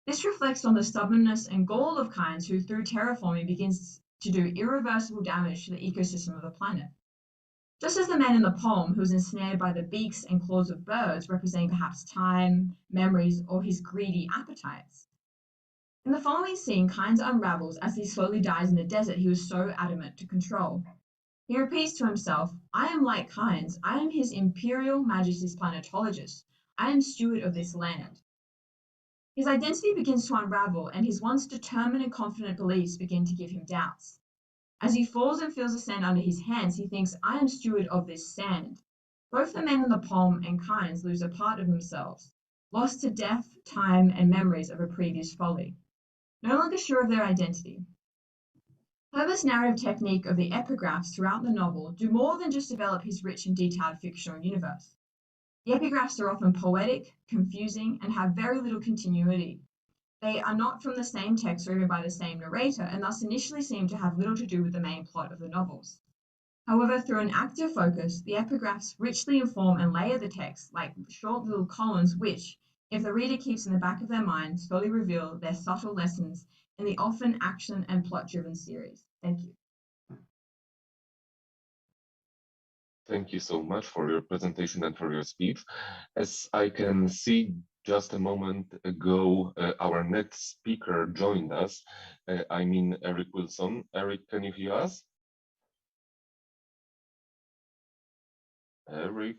This reflects on the stubbornness and gall of kinds who, through terraforming, begins to do irreversible damage to the ecosystem of the planet. Just as the man in the poem, who was ensnared by the beaks and claws of birds, representing perhaps time, memories, or his greedy appetites. In the following scene, Kynes unravels as he slowly dies in the desert he was so adamant to control. He repeats to himself, I am like Kynes, I am his imperial majesty's planetologist, I am steward of this land. His identity begins to unravel, and his once determined and confident beliefs begin to give him doubts. As he falls and feels the sand under his hands, he thinks, I am steward of this sand. Both the men in the poem and Kynes lose a part of themselves, lost to death, time, and memories of a previous folly. No longer sure of their identity. Herbert's narrative technique of the epigraphs throughout the novel do more than just develop his rich and detailed fictional universe. The epigraphs are often poetic, confusing, and have very little continuity. They are not from the same text or even by the same narrator, and thus initially seem to have little to do with the main plot of the novels. However, through an active focus, the epigraphs richly inform and layer the text like short little columns which, if the reader keeps in the back of their mind, slowly reveal their subtle lessons in the often action and plot-driven series. Thank you. Thank you so much for your presentation and for your speech. As I can see, just a moment ago, our next speaker joined us. I mean, Eric Wilson. Eric, can you hear us? Eric?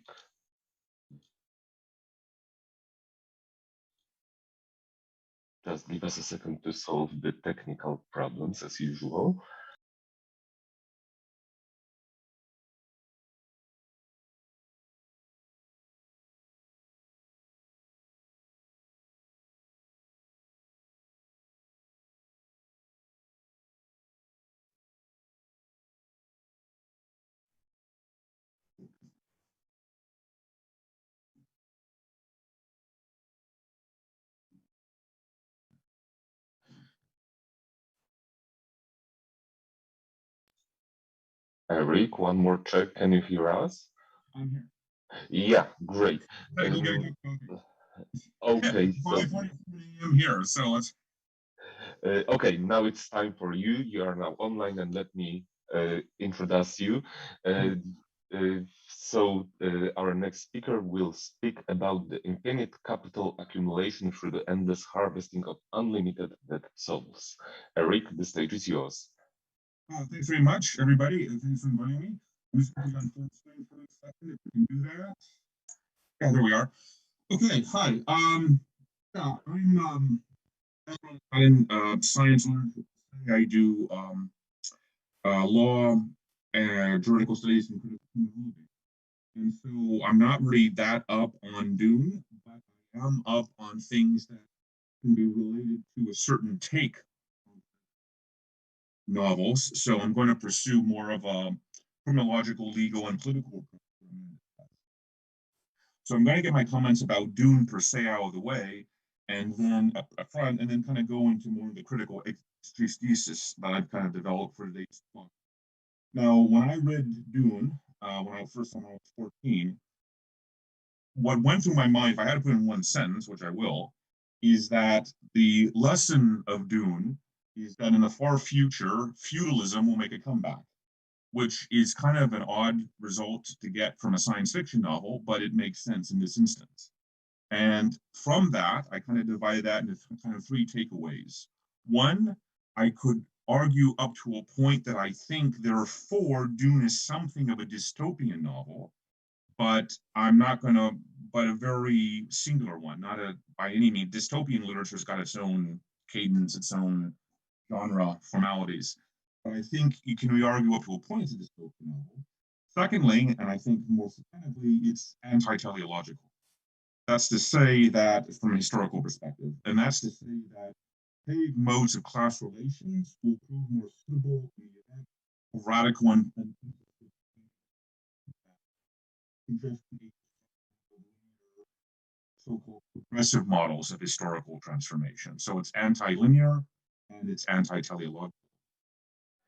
Just give us a second to solve the technical problems as usual. Eric, one more check. Can you hear us? I'm here. Yeah, great. Okay, so 5:40 a.m. here, so let's. Okay, now it's time for you. You are now online, and let me introduce you. Our next speaker will speak about the infinite capital accumulation through the endless harvesting of unlimited dead souls. Eric, the stage is yours. Thanks very much, everybody, and thanks for inviting me. I'm just going to on full screen for a second, if we can do that. Yeah, there we are. Okay, hi. Yeah, I'm science learner. I do law and juridical studies and critical criminology. And so I'm not really that up on Dune, but I am up on things that can be related to a certain take on novels. So I'm going to pursue more of a criminological, legal, and political approach. So I'm going to get my comments about Dune per se out of the way, and then up front, and then kind of go into more of the critical exegesis that I've kind of developed for today's talk. Now, when I read Dune, when I was 14, what went through my mind, if I had to put in one sentence, which I will, is that the lesson of Dune is that in the far future, feudalism will make a comeback, which is kind of an odd result to get from a science fiction novel, but it makes sense in this instance. And from that, I kind of divided that into kind of three takeaways. One, I could argue up to a point that I think therefore Dune is something of a dystopian novel, but I'm not going to, but a very singular one, not a, by any means, dystopian literature's got its own cadence, its own genre formalities. But I think you can argue up to a point it's a dystopian novel. Secondly, and I think more substantively, it's anti-teleological. That's to say that from a historical perspective, and that's to say that paved modes of class relations will prove more suitable in the event of radical and so-called progressive models of historical transformation. So it's anti-linear and it's anti-teleological.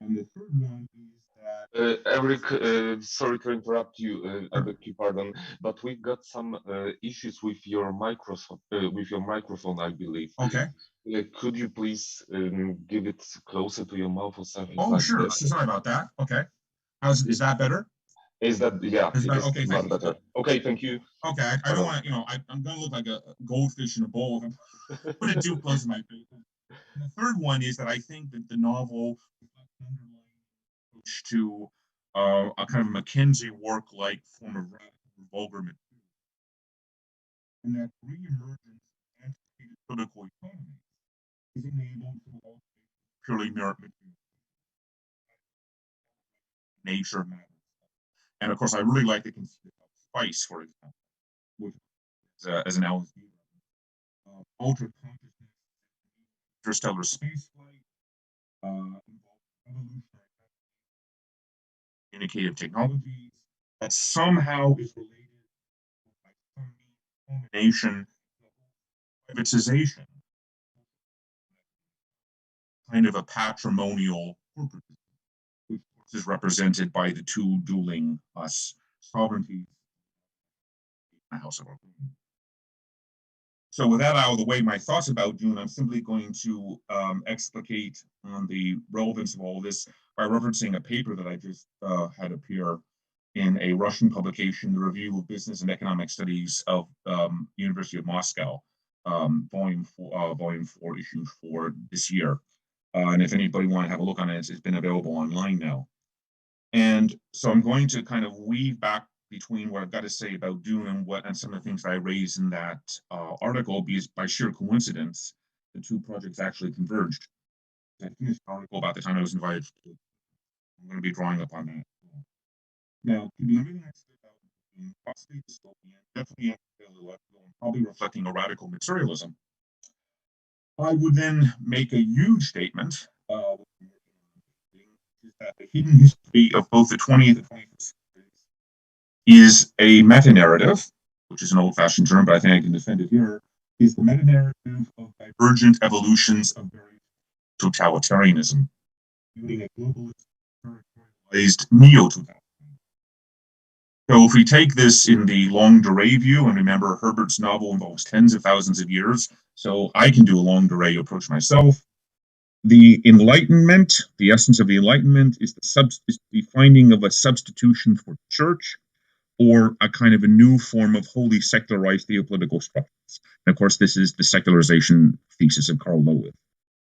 And the third one is that Eric, sorry to interrupt you. I beg your pardon, but we've got some issues with your microphone, I believe. okay. Could you please give it closer to your mouth or something Oh, like sure. that? Sorry about that. Okay. Is that better? Is that, yeah, Is it that is okay? much Thank you. better. Okay, thank you. Okay, I don't want to, I'm going to look like a goldfish in a bowl if I put it too close to my face. And the third one is that I think that the novel approach to a kind of Mackenzie work-like form of radical vulgar material, and that re-emergence of antiquated political economy is enabled through all purely merit material nature matters. And of course, I really like the conceit of spice, for example, which as an LSD, ultra consciousness, interstellar space flight, evolutionary communicative technologies, that somehow is related by some combination of privatization, kind of a patrimonial corporate, which is represented by the two dueling sovereignties in the House of Aborted. So with that out of the way, my thoughts about Dune, I'm simply going to explicate on the relevance of all of this by referencing a paper that I just had appear in a Russian publication, the Review of Business and Economic Studies of University of Moscow, volume 4, issue 4 this year. And if anybody want to have a look on it, it's been available online now. And so I'm going to kind of weave back between what I've got to say about Dune and some of the things that I raised in that article, because by sheer coincidence, the two projects actually converged. I finished the article about the time I was invited to. I'm going to be drawing upon that. Now, keeping everything I said about Dune, possibly dystopian, definitely anti-teleological, and probably reflecting a radical materialism, I would then make a huge statement, is that the hidden history of both the 20th and 21st centuries is a meta-narrative, which is an old-fashioned term, but I think I can defend it here, is the meta-narrative of divergent evolutions of various totalitarianism, including a globalist, territorialized neo-totalitarianism. So if we take this in the longue durée view, and remember Herbert's novel involves tens of thousands of years, so I can do a longue durée approach myself. The Enlightenment, the essence of the Enlightenment, is the finding of a substitution for church, or a kind of a new form of wholly secularized theopolitical structures. And of course, this is the secularization thesis of Karl Lowith,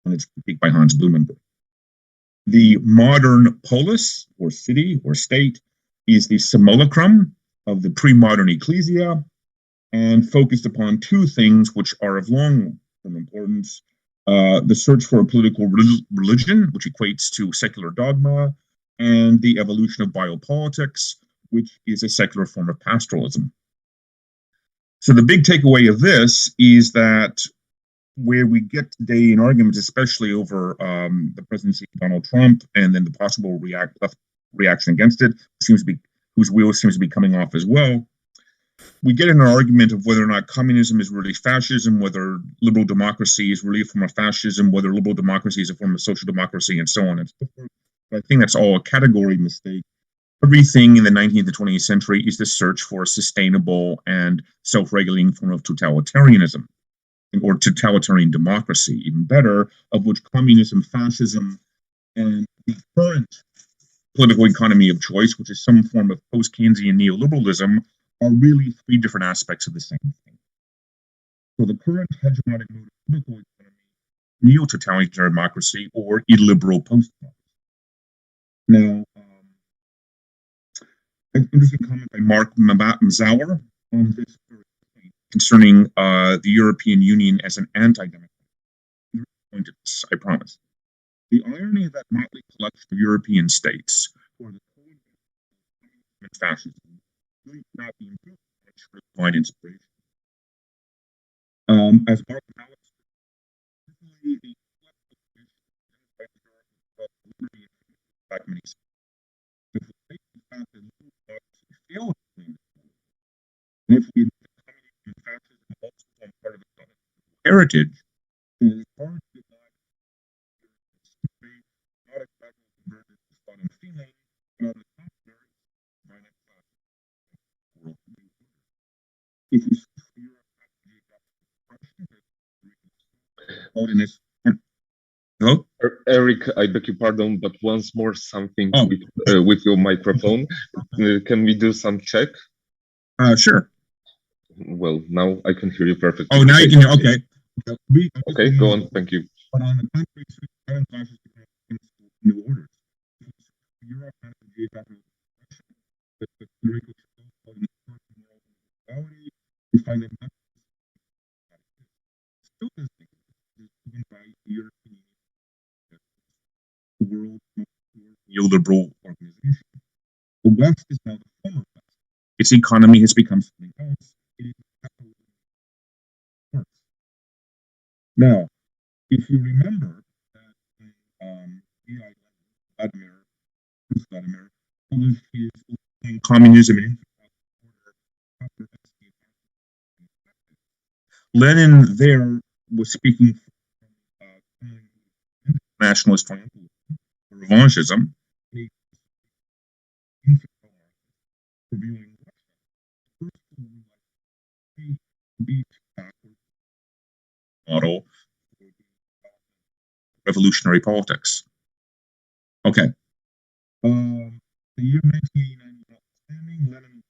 and it's critiqued by Hans Blumenberg. The modern polis, or city, or state, is the simulacrum of the pre-modern ecclesia, and focused upon two things which are of long-term importance. The search for a political religion, which equates to secular dogma, and the evolution of biopolitics, which is a secular form of pastoralism. So the big takeaway of this is that where we get today in arguments, especially over the presidency of Donald Trump and then the possible reaction against it, whose wheel seems to be coming off as well, we get in an argument of whether or not communism is really fascism, whether liberal democracy is really a form of fascism, whether liberal democracy is a form of social democracy, and so on and so forth. But I think that's all a category mistake. Everything in the 19th and 20th century is the search for a sustainable and self-regulating form of totalitarianism, or totalitarian democracy, even better, of which communism, fascism, and the current political economy of choice, which is some form of post-Keynesian neoliberalism, are really three different aspects of the same thing. So the current hegemonic mode of political economy, neo-totalitarian democracy, or illiberal post-democracy. Now, an interesting comment by Mark Mazauer on this concerning the European Union as an anti-democratic. Point to this, I promise. The irony of that motley collection of European states, who are the fascism, really not being divine inspiration. As Mark Malik the back many if we take the fact that little blocks fail and if we in fascism also become part of its heritage, it is hard to deny not exactly converted to thought and feeling, but on the contrary, violent world. If you see holiness and hello? Eric, I beg your pardon, but once more something Oh. with your microphone. Can we do some check? Sure. Well, now I can hear you perfectly. Oh, now you can hear. Okay. Okay, go on. Thank you. But on the contrary, violent classes new orders. Europe has a geographical the theoretical morality, we find that still does given by European world neoliberal organization. The West is now the former West. Its economy has become something else. It is now, if you remember that Vladimir published his communism and Lenin there was speaking nationalist revanchism, model revolutionary politics. Okay. The year 1989 Lenin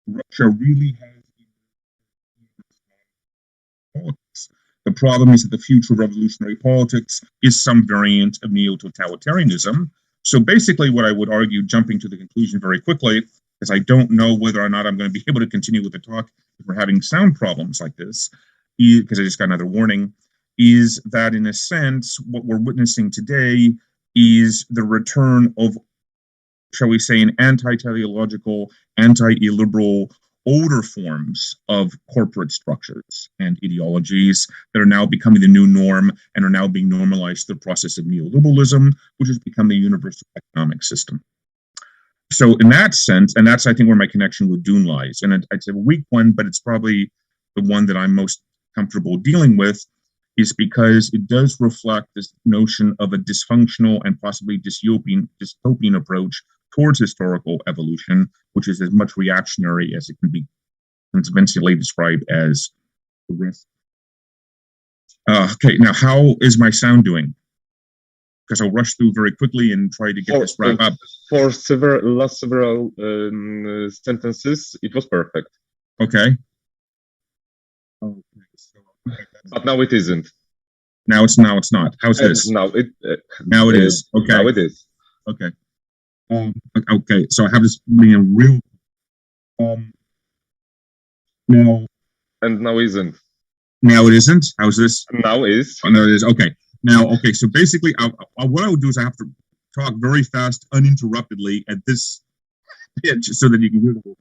Russia really has politics. The problem is that the future of revolutionary politics is some variant of neo-totalitarianism. So basically what I would argue, jumping to the conclusion very quickly, because I don't know whether or not I'm going to be able to continue with the talk if we're having sound problems like this, because I just got another warning, is that in a sense, what we're witnessing today is the return of, shall we say, an anti-teleological, anti-illiberal, older forms of corporate structures and ideologies that are now becoming the new norm and are now being normalized through the process of neoliberalism, which has become the universal economic system. So in that sense, and that's, I think, where my connection with Dune lies, and it's a weak one, but it's probably the one that I'm most comfortable dealing with, is because it does reflect this notion of a dysfunctional and possibly dystopian approach towards historical evolution, which is as much reactionary as it can be conventionally described as the rest. Okay, now how is my sound doing? Because I'll rush through very quickly and try to get this wrapped up. For last several sentences, it was perfect. Okay. But now it isn't. Now it's not. How's this? Now it is. Okay. Now it is. Okay. Okay. So I have this being real. Now. And now isn't. Now it isn't. How's this? Now is. Oh, no, it is. Okay. Now, okay. So basically, what I would do is I have to talk very fast, uninterruptedly at this pitch, so that you can hear the whole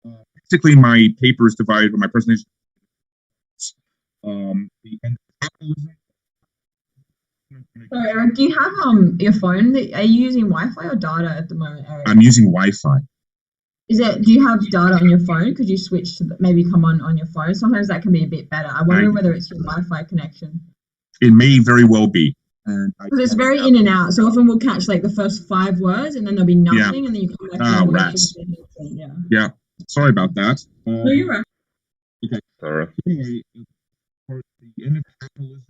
thing. Basically, my paper is divided, or my presentation. The end of capitalism. So, Eric, do you have your phone? Are you using Wi-Fi or data at the moment, Eric? I'm using Wi-Fi. Do you have data on your phone? Could you switch to maybe come on your phone? Sometimes that can be a bit better. I wonder whether it's your Wi-Fi connection. It may very well be. Because it's very in and out. So often we'll catch like the first 5 words and then there'll be nothing, and then you come back. Rats. Yeah. Sorry about that. No, you're right. Okay. Sorry. Anyway, the end of capitalism.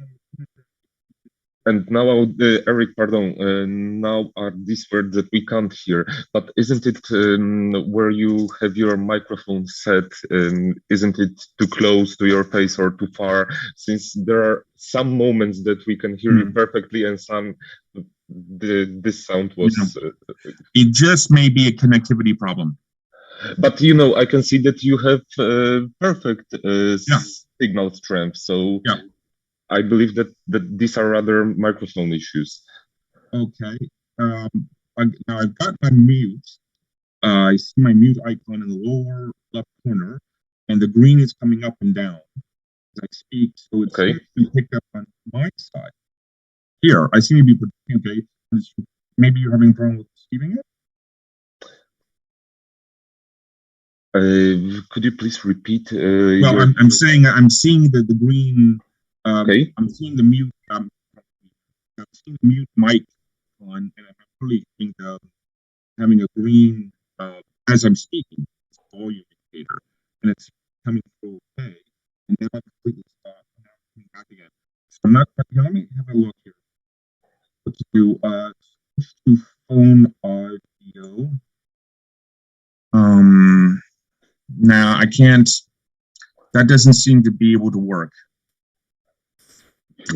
And now, Eric, pardon, now are these words that we can't hear, but isn't it where you have your microphone set, isn't it too close to your face or too far? Since there are some moments that we can hear you perfectly and some, this sound was... it just may be a connectivity problem. But, I can see that you have perfect signal strength, so... Yeah. I believe that these are rather microphone issues. Okay. Now I've got my mute. I see my mute icon in the lower left corner. and the green is coming up and down as I speak, so it's Okay. picked up on my side. Here, I seem to be okay. Maybe you're having a problem with receiving it. Could you please repeat? Well, I'm saying I'm seeing the green. Okay. I'm seeing the mute. I'm seeing the mute mic on, and I'm really think of having a green as I'm speaking. It's a volume indicator, and it's coming through okay. And then I completely stop. And now I'm coming back again. So I'm not. Here, let me have a look here. What to do? Switch to phone audio. Now I can't. That doesn't seem to be able to work.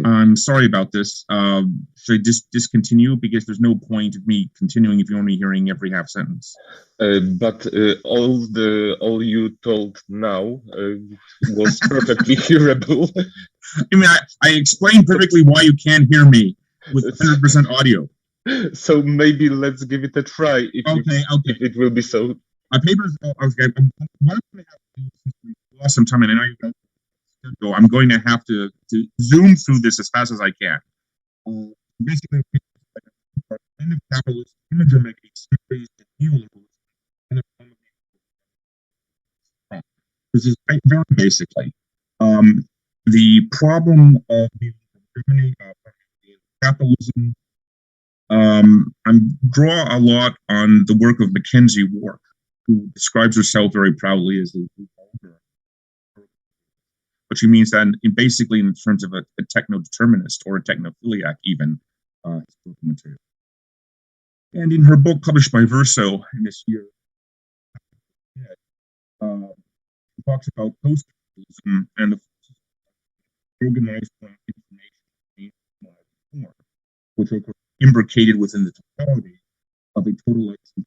I'm sorry about this. Should I just discontinue, because there's no point of me continuing if you're only hearing every half sentence. But all you told now was perfectly hearable. I mean, I explained perfectly why you can't hear me with 100% audio. So maybe let's give it a try. If it will be so. My papers. Okay. Lost some time, and I know you guys. So I'm going to have to zoom through this as fast as I can. Basically, end of capitalism, image of making series and neoliberalism. This is very basically the problem of Germany, capitalism. I draw a lot on the work of Mackenzie Wark, who describes herself very proudly as the but she means that basically in terms of a techno-determinist or a technophiliac even, material. And in her book published by Verso in this year, she talks about post-capitalism and the organized information form, which are imbricated within the totality of a totalizing.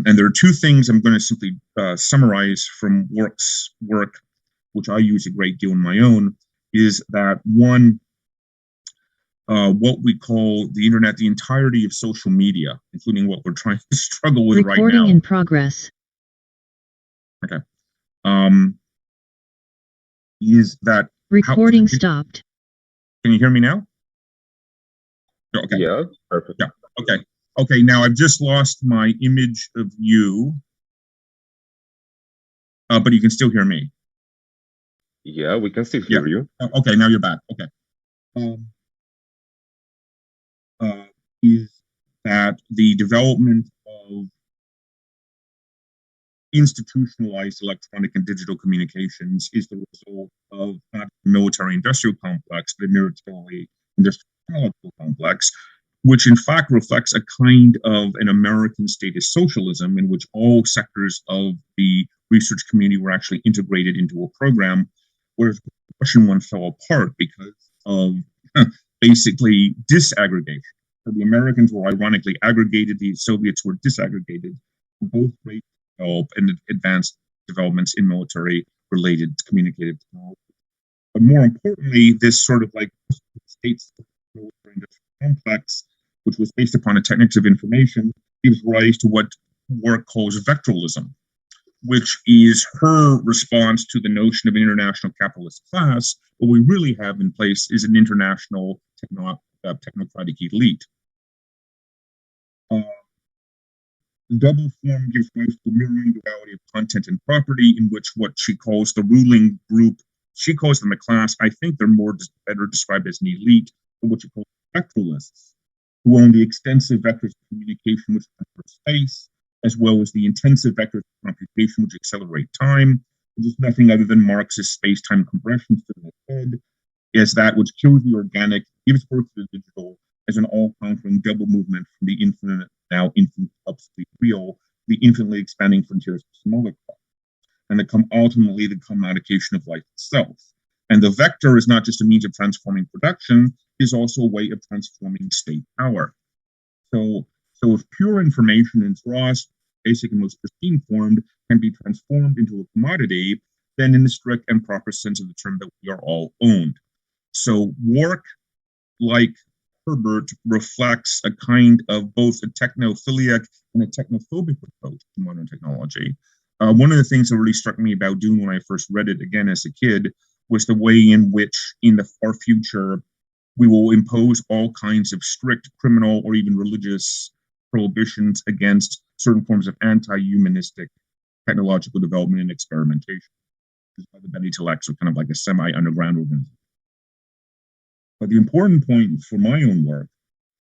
And there are two things I'm going to simply summarize from Wark's work, which I use a great deal in my own, is that one, what we call the internet, the entirety of social media, including what we're trying to struggle with right now. Recording in progress. Okay. Is that recording stopped? Can you hear me now? Okay. Yeah, perfect. Yeah. Okay. Okay, now I've just lost my image of you, but you can still hear me. Yeah, we can still hear you. Okay, now you're back. Okay. Is that the development of institutionalized electronic and digital communications is the result of not the military-industrial complex, but a military-industrial complex, which in fact reflects a kind of an American statist socialism in which all sectors of the research community were actually integrated into a program, whereas the Russian one fell apart because of basically disaggregation. So the Americans were ironically aggregated, the Soviets were disaggregated, both great develop and advanced developments in military-related communicative technology. But more importantly, this sort of like states military-industrial complex, which was based upon a techniques of information, gives rise to what Wark calls vectoralism, which is her response to the notion of an international capitalist class. What we really have in place is an international technocratic elite. Double form gives rise to mirroring duality of content and property, in which what she calls the ruling group, she calls them a class. I think they're better described as an elite, or what she calls vectoralists, who own the extensive vectors of communication which convert space, as well as the intensive vectors of computation which accelerate time, which is nothing other than Marxist space-time compression to the head, as that which kills the organic, gives birth to the digital, as an all-conquering double movement from the infinite, now infinite obsolete real, the infinitely expanding frontiers of symbolic thought, and ultimately the commodification of life itself. And the vector is not just a means of transforming production, it is also a way of transforming state power. So if pure information in its rawest, basic, and most pristine form can be transformed into a commodity, then in the strict and proper sense of the term that we are all owned. So Wark, like Herbert, reflects a kind of both a technophiliac and a technophobic approach to modern technology, One of the things that really struck me about Dune when I first read it again as a kid was the way in which, in the far future, we will impose all kinds of strict criminal or even religious prohibitions against certain forms of anti-humanistic technological development and experimentation. By the Bene Intellect, so kind of like a semi-underground organization. But the important point for my own work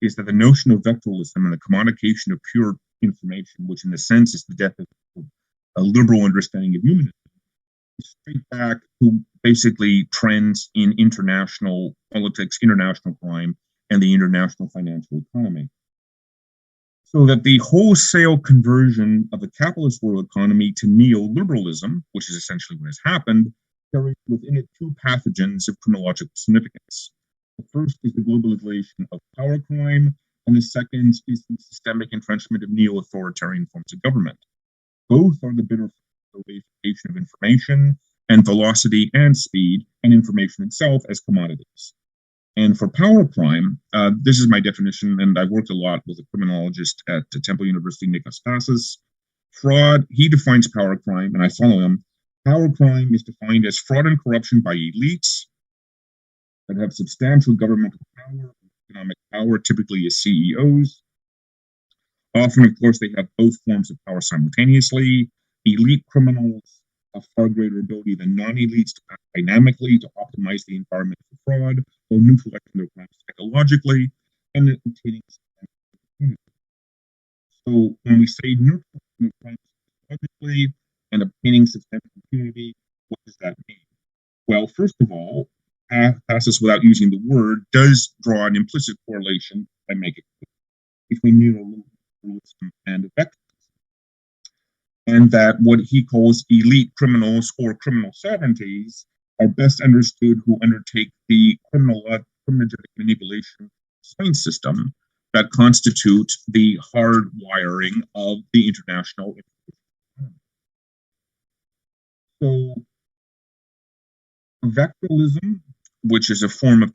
is that the notion of vectoralism and the commodification of pure information, which in a sense is the death of a liberal understanding of humanism, is straight back to basically trends in international politics, international crime, and the international financial economy. So that the wholesale conversion of the capitalist world economy to neoliberalism, which is essentially what has happened, carries within it two pathogens of chronological significance. The first is the globalization of power crime, and the second is the systemic entrenchment of neo-authoritarian forms of government. Both are the bitter reification of information and velocity and speed, and information itself as commodities. And for power crime, this is my definition, and I've worked a lot with a criminologist at Temple University, Nikos Tassis. Fraud, he defines power crime, and I follow him. Power crime is defined as fraud and corruption by elites that have substantial governmental power, economic power, typically as CEOs. Often, of course, they have both forms of power simultaneously. Elite criminals have far greater ability than non-elites to act dynamically to optimize the environment for fraud, or neutralizing their crimes psychologically, and obtaining impunity. So when we say neutralizing crimes psychologically and obtaining substantial impunity, what does that mean? Well, first of all, Tassis, without using the word, does draw an implicit correlation, I make it clear, between neoliberalism and vectoralism. And that what he calls elite criminals or criminal sovereignties are best understood who undertake the criminogenic manipulation science system that constitute the hard wiring of the international economy. So vectoralism, which is a form of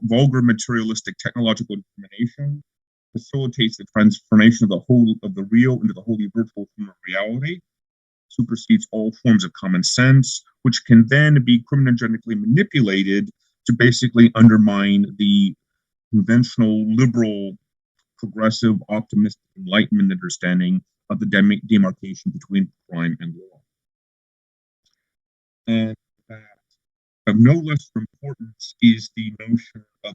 vulgar materialistic technological determination, facilitates the transformation of the whole of the real into the wholly virtual form of reality, supersedes all forms of common sense, which can then be criminologically manipulated to basically undermine the conventional liberal, progressive, optimistic, enlightenment understanding of the demarcation between crime and law. And that of no less importance is the notion of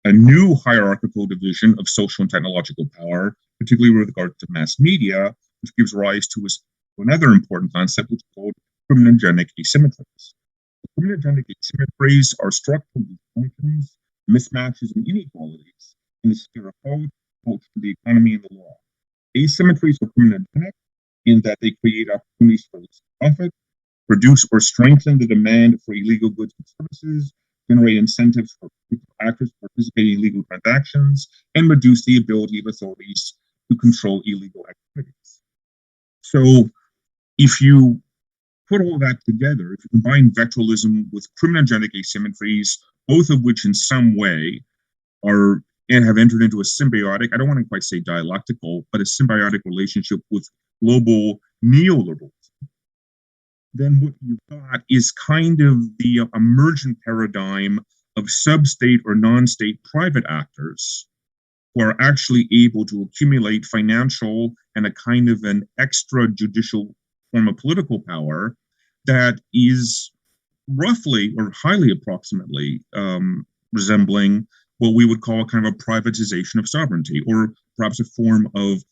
a new hierarchical division of social and technological power, particularly with regard to mass media, which gives rise to another important concept, which is called criminogenic asymmetries. The criminogenic asymmetries are structural dysfunctions, mismatches, and inequalities in the sphere of thought, culture, the economy, and the law. Asymmetries are criminogenic in that they create opportunities for profit, reduce or strengthen the demand for illegal goods and services, generate incentives for actors to participate in illegal transactions, and reduce the ability of authorities to control illegal activities. So if you put all that together, if you combine vectoralism with criminogenic asymmetries, both of which in some way are and have entered into a symbiotic, I don't want to quite say dialectical, but a symbiotic relationship with global neoliberalism, then what you've got is kind of the emergent paradigm of sub-state or non-state private actors who are actually able to accumulate financial and a kind of an extrajudicial form of political power that is roughly or highly approximately resembling what we would call a kind of a privatization of sovereignty, or perhaps a form of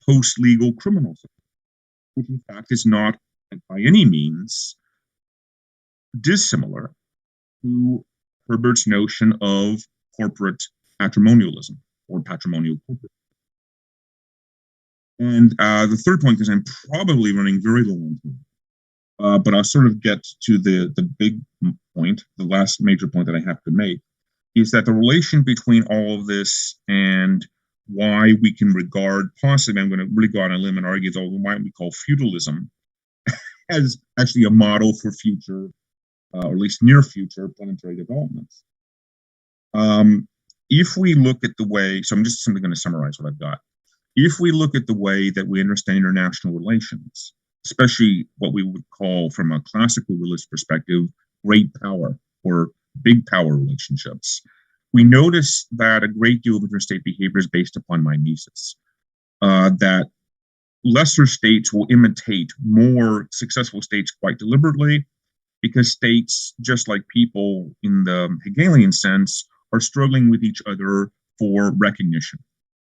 post-legal criminal sovereignty, which in fact is not by any means dissimilar to Herbert's notion of corporate patrimonialism or patrimonial corporate. And the third point, because I'm probably running very low on time, but I'll sort of get to the big point, the last major point that I have to make, is that the relation between all of this and why we can regard, possibly, I'm going to really go on a limb and argue, though, why we call feudalism as actually a model for future, or at least near future, planetary developments. If we look at the way, so I'm just simply going to summarize what I've got. If we look at the way that we understand international relations, especially what we would call, from a classical realist perspective, great power or big power relationships, we notice that a great deal of interstate behavior is based upon mimesis, that lesser states will imitate more successful states quite deliberately, because states, just like people in the Hegelian sense, are struggling with each other for recognition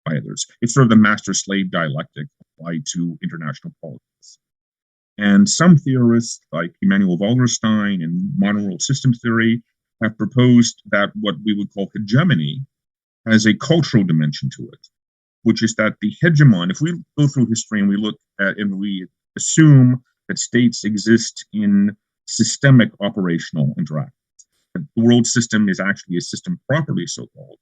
by others. It's sort of the master-slave dialectic applied to international politics. And some theorists, like Immanuel Wallerstein and modern world systems theory, have proposed that what we would call hegemony has a cultural dimension to it, which is that the hegemon, if we go through history and we look at and we assume that states exist in systemic operational interactions, that the world system is actually a system properly so called,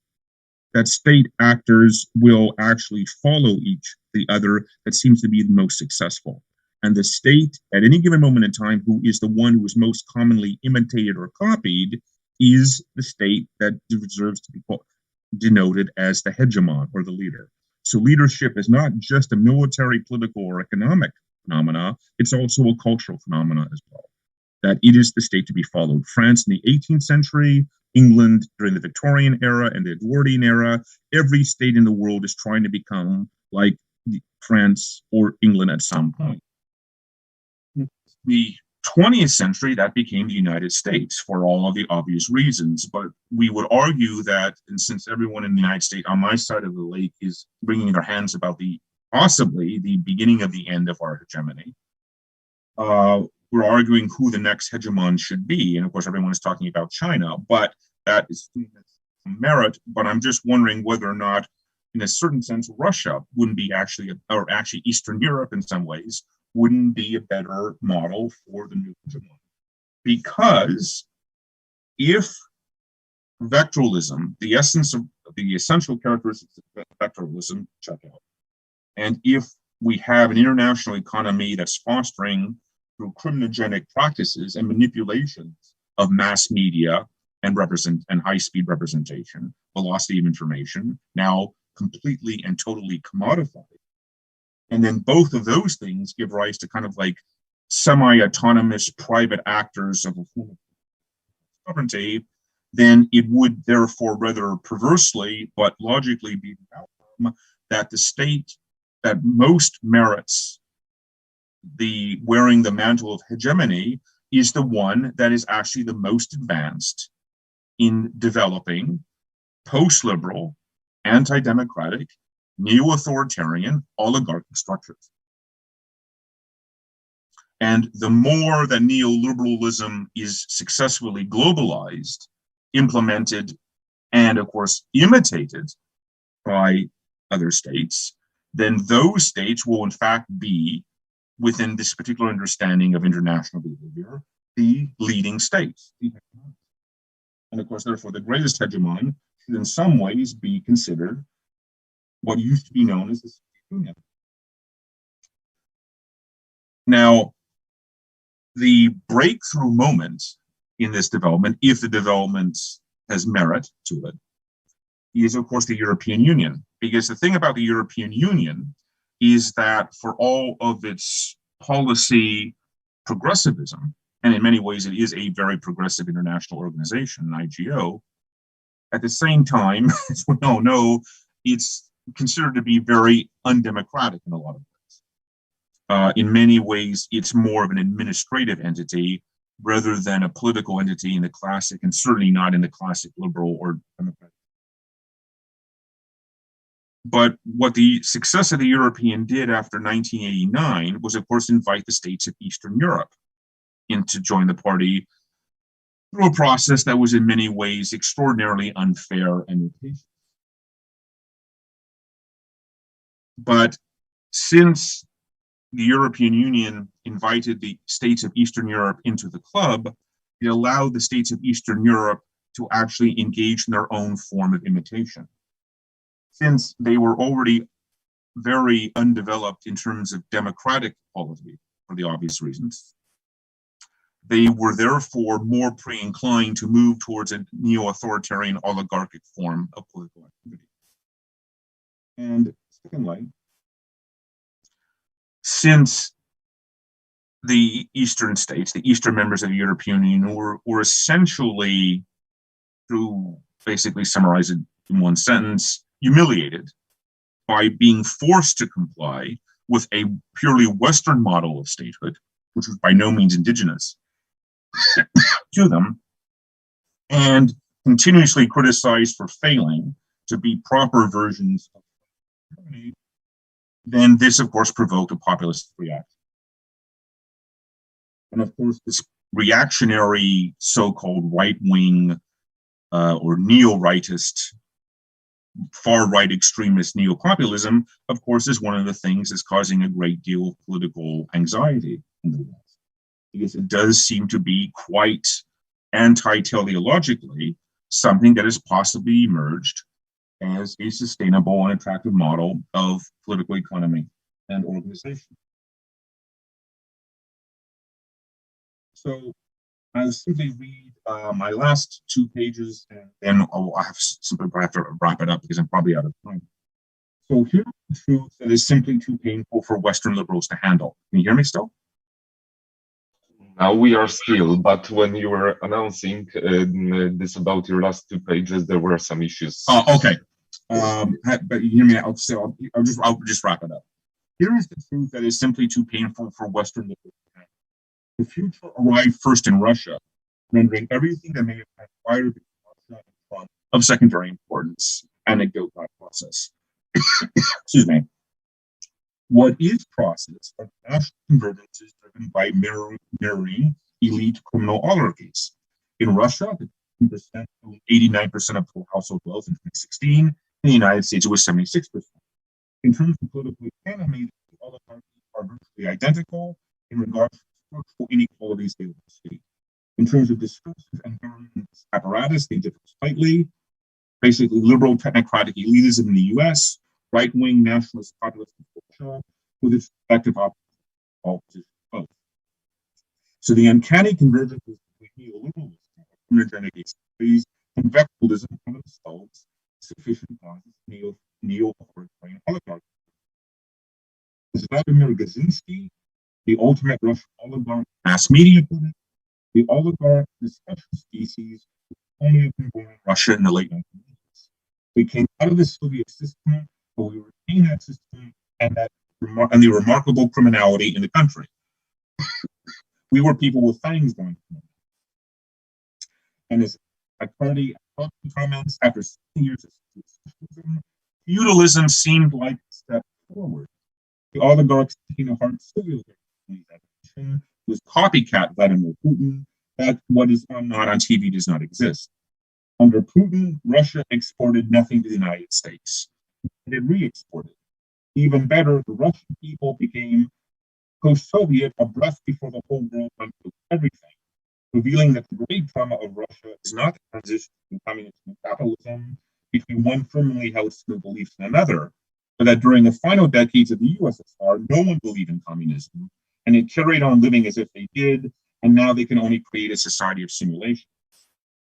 that state actors will actually follow each the other that seems to be the most successful. And the state, at any given moment in time, who is the one who is most commonly imitated or copied, is the state that deserves to be denoted as the hegemon or the leader. So leadership is not just a military, political, or economic phenomena, it's also a cultural phenomena as well. That it is the state to be followed. France in the 18th century, England during the Victorian era and the Edwardian era, every state in the world is trying to become like France or England at some point. The 20th century, that became the United States for all of the obvious reasons. But we would argue that, and since everyone in the United States on my side of the lake is wringing their hands about possibly the beginning of the end of our hegemony, we're arguing who the next hegemon should be. And of course, everyone is talking about China, but that is merit. But I'm just wondering whether or not, in a certain sense, Russia wouldn't be actually, or actually Eastern Europe in some ways, wouldn't be a better model for the new hegemon. Because if vectoralism, the essence of the essential characteristics of vectoralism, check out, and if we have an international economy that's fostering through criminogenic practices and manipulations of mass media and high-speed representation, velocity of information, now completely and totally commodified. And then both of those things give rise to kind of like semi-autonomous private actors of a form of sovereignty, then it would therefore rather perversely but logically be the outcome that the state that most merits the wearing the mantle of hegemony is the one that is actually the most advanced in developing post-liberal, anti-democratic, neo-authoritarian, oligarchic structures. And the more that neoliberalism is successfully globalized, implemented, and of course imitated by other states, then those states will in fact be, within this particular understanding of international behavior, the leading states. And of course, therefore, the greatest hegemon should in some ways be considered what used to be known as the Soviet Union. Now, the breakthrough moment in this development, if the development has merit to it, is of course the European Union. Because the thing about the European Union is that for all of its policy progressivism, and in many ways it is a very progressive international organization, an IGO, at the same time, as we all know, it's considered to be very undemocratic in a lot of ways. In many ways, it's more of an administrative entity rather than a political entity in the classic, and certainly not in the classic liberal or democratic. But what the success of the European did after 1989 was, of course, invite the states of Eastern Europe in to join the party through a process that was in many ways extraordinarily unfair and impatient. But since the European Union invited the states of Eastern Europe into the club, it allowed the states of Eastern Europe to actually engage in their own form of imitation. Since they were already very undeveloped in terms of democratic polity, for the obvious reasons, they were therefore more pre-inclined to move towards a neo-authoritarian oligarchic form of political activity. And secondly, since the Eastern states, the Eastern members of the European Union, were essentially, to basically summarize it in one sentence, humiliated by being forced to comply with a purely Western model of statehood, which was by no means indigenous to them, and continuously criticized for failing to be proper versions of Germany. Then this, of course, provoked a populist reaction. And of course, this reactionary so-called right-wing or neo-rightist, far-right extremist neo-populism, of course, is one of the things that's causing a great deal of political anxiety in the West, because it does seem to be quite anti-teleologically something that has possibly emerged as a sustainable and attractive model of political economy and organization. So I'll simply read my last 2 pages, and then I have to wrap it up because I'm probably out of time. So here's the truth that is simply too painful for Western liberals to handle. Can you hear me still? Now we are still, but when you were announcing this about your last 2 pages, there were some issues. Oh, okay. But you hear me? I'll just wrap it up. Here is the truth that is simply too painful for Western liberals to handle. The future arrived first in Russia, rendering everything that may have transpired between Russia and Trump of secondary importance. Anecdote, not process. Excuse me. What is process are national convergences driven by mirroring elite criminal oligarchies. In Russia, the 10% owned 89% of total household wealth in 2016. In the United States, it was 76%. In terms of political economy, the oligarchies are virtually identical in regards to structural inequalities they see. In terms of discursive and governance apparatus, they differ slightly. Basically, liberal technocratic elitism in the US, right-wing nationalist populist in Russia, with its respective opposition both. So the uncanny convergence between neoliberalism, energetic extremes, and vectorism are themselves sufficient causes neo-authoritarian oligarchy. As Vladimir Kaczynski, the ultimate Russian oligarch, mass media put it, the oligarch is a special species who only have been born in Russia in the late 1980s. We came out of the Soviet system, but we retain that system and the remarkable criminality in the country. We were people with fangs going through. And as McCarty comments, after 60 years of socialism, feudalism seemed like a step forward. The oligarchs taking a hard Soviet was copycat Vladimir Putin, that what is not on TV does not exist. Under Putin, Russia exported nothing to the United States. It re-exported. Even better, the Russian people became post-Soviet, abreast before the whole world went through everything, revealing that the great drama of Russia is not the transition from communism to capitalism between one firmly held set of beliefs and another, but that during the final decades of the USSR, no one believed in communism, and it carried on living as if they did, and now they can only create a society of simulation,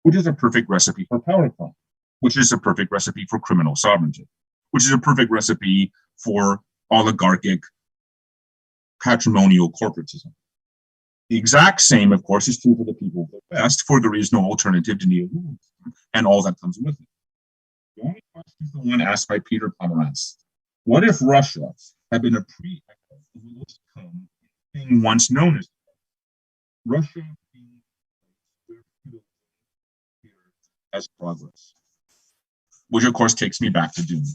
which is a perfect recipe for power crime, which is a perfect recipe for criminal sovereignty, which is a perfect recipe for oligarchic patrimonial corporatism. The exact same, of course, is true for the people of the West, for there is no alternative to neoliberalism and all that comes with it. The only question is the one asked by Peter Pomerantz. What if Russia had been a pre-echo of what was to come, thing once known as Russia being as progress? Which, of course, takes me back to Dune.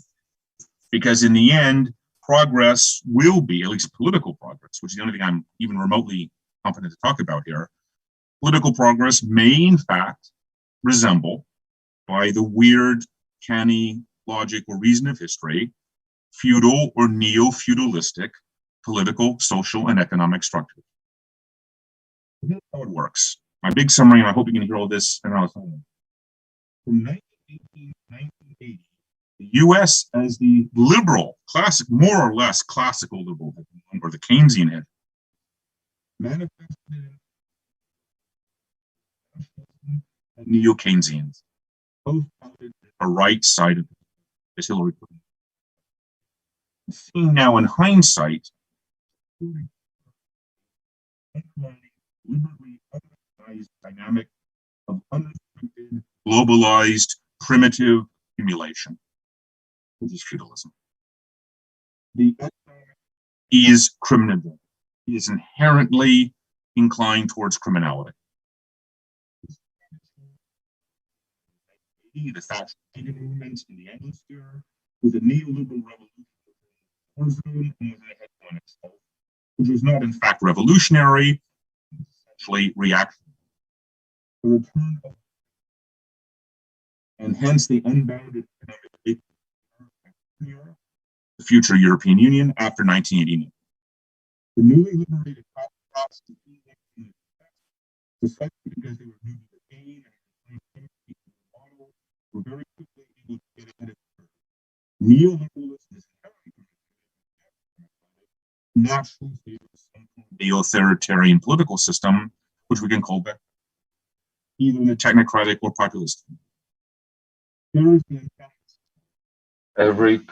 Because in the end, progress will be, at least political progress, which is the only thing I'm even remotely competent to talk about here. Political progress may, in fact, resemble, by the weird, canny logic or reason of history, feudal or neo-feudalistic political, social, and economic structure. Here's how it works. My big summary, and I hope you can hear all this, and I'll tell you. From 1918 to 1980, the U.S. as the liberal, classic, more or less classical liberal, or the Keynesian head, manifested neo-Keynesians, both touted the right side of it, as Hillary Clinton. Seeing now in hindsight, Deliberately organized dynamic of unrestricted, globalized, primitive accumulation, which is feudalism. The economic is criminal. He is inherently inclined towards criminality. The Thatcher movement in the Anglosphere, with a neoliberal revolution war zone and with a headline itself, which was not in fact revolutionary, essentially reactionary. The return of and hence the unbounded economic Europe, the future European Union after 1989. The newly liberated class precisely because they were new to the game and model, were very quickly able to get ahead of the curve. Neoliberalism is naturally favors the authoritarian political system, which we can call back either in a technocratic or populist. There is the Eric,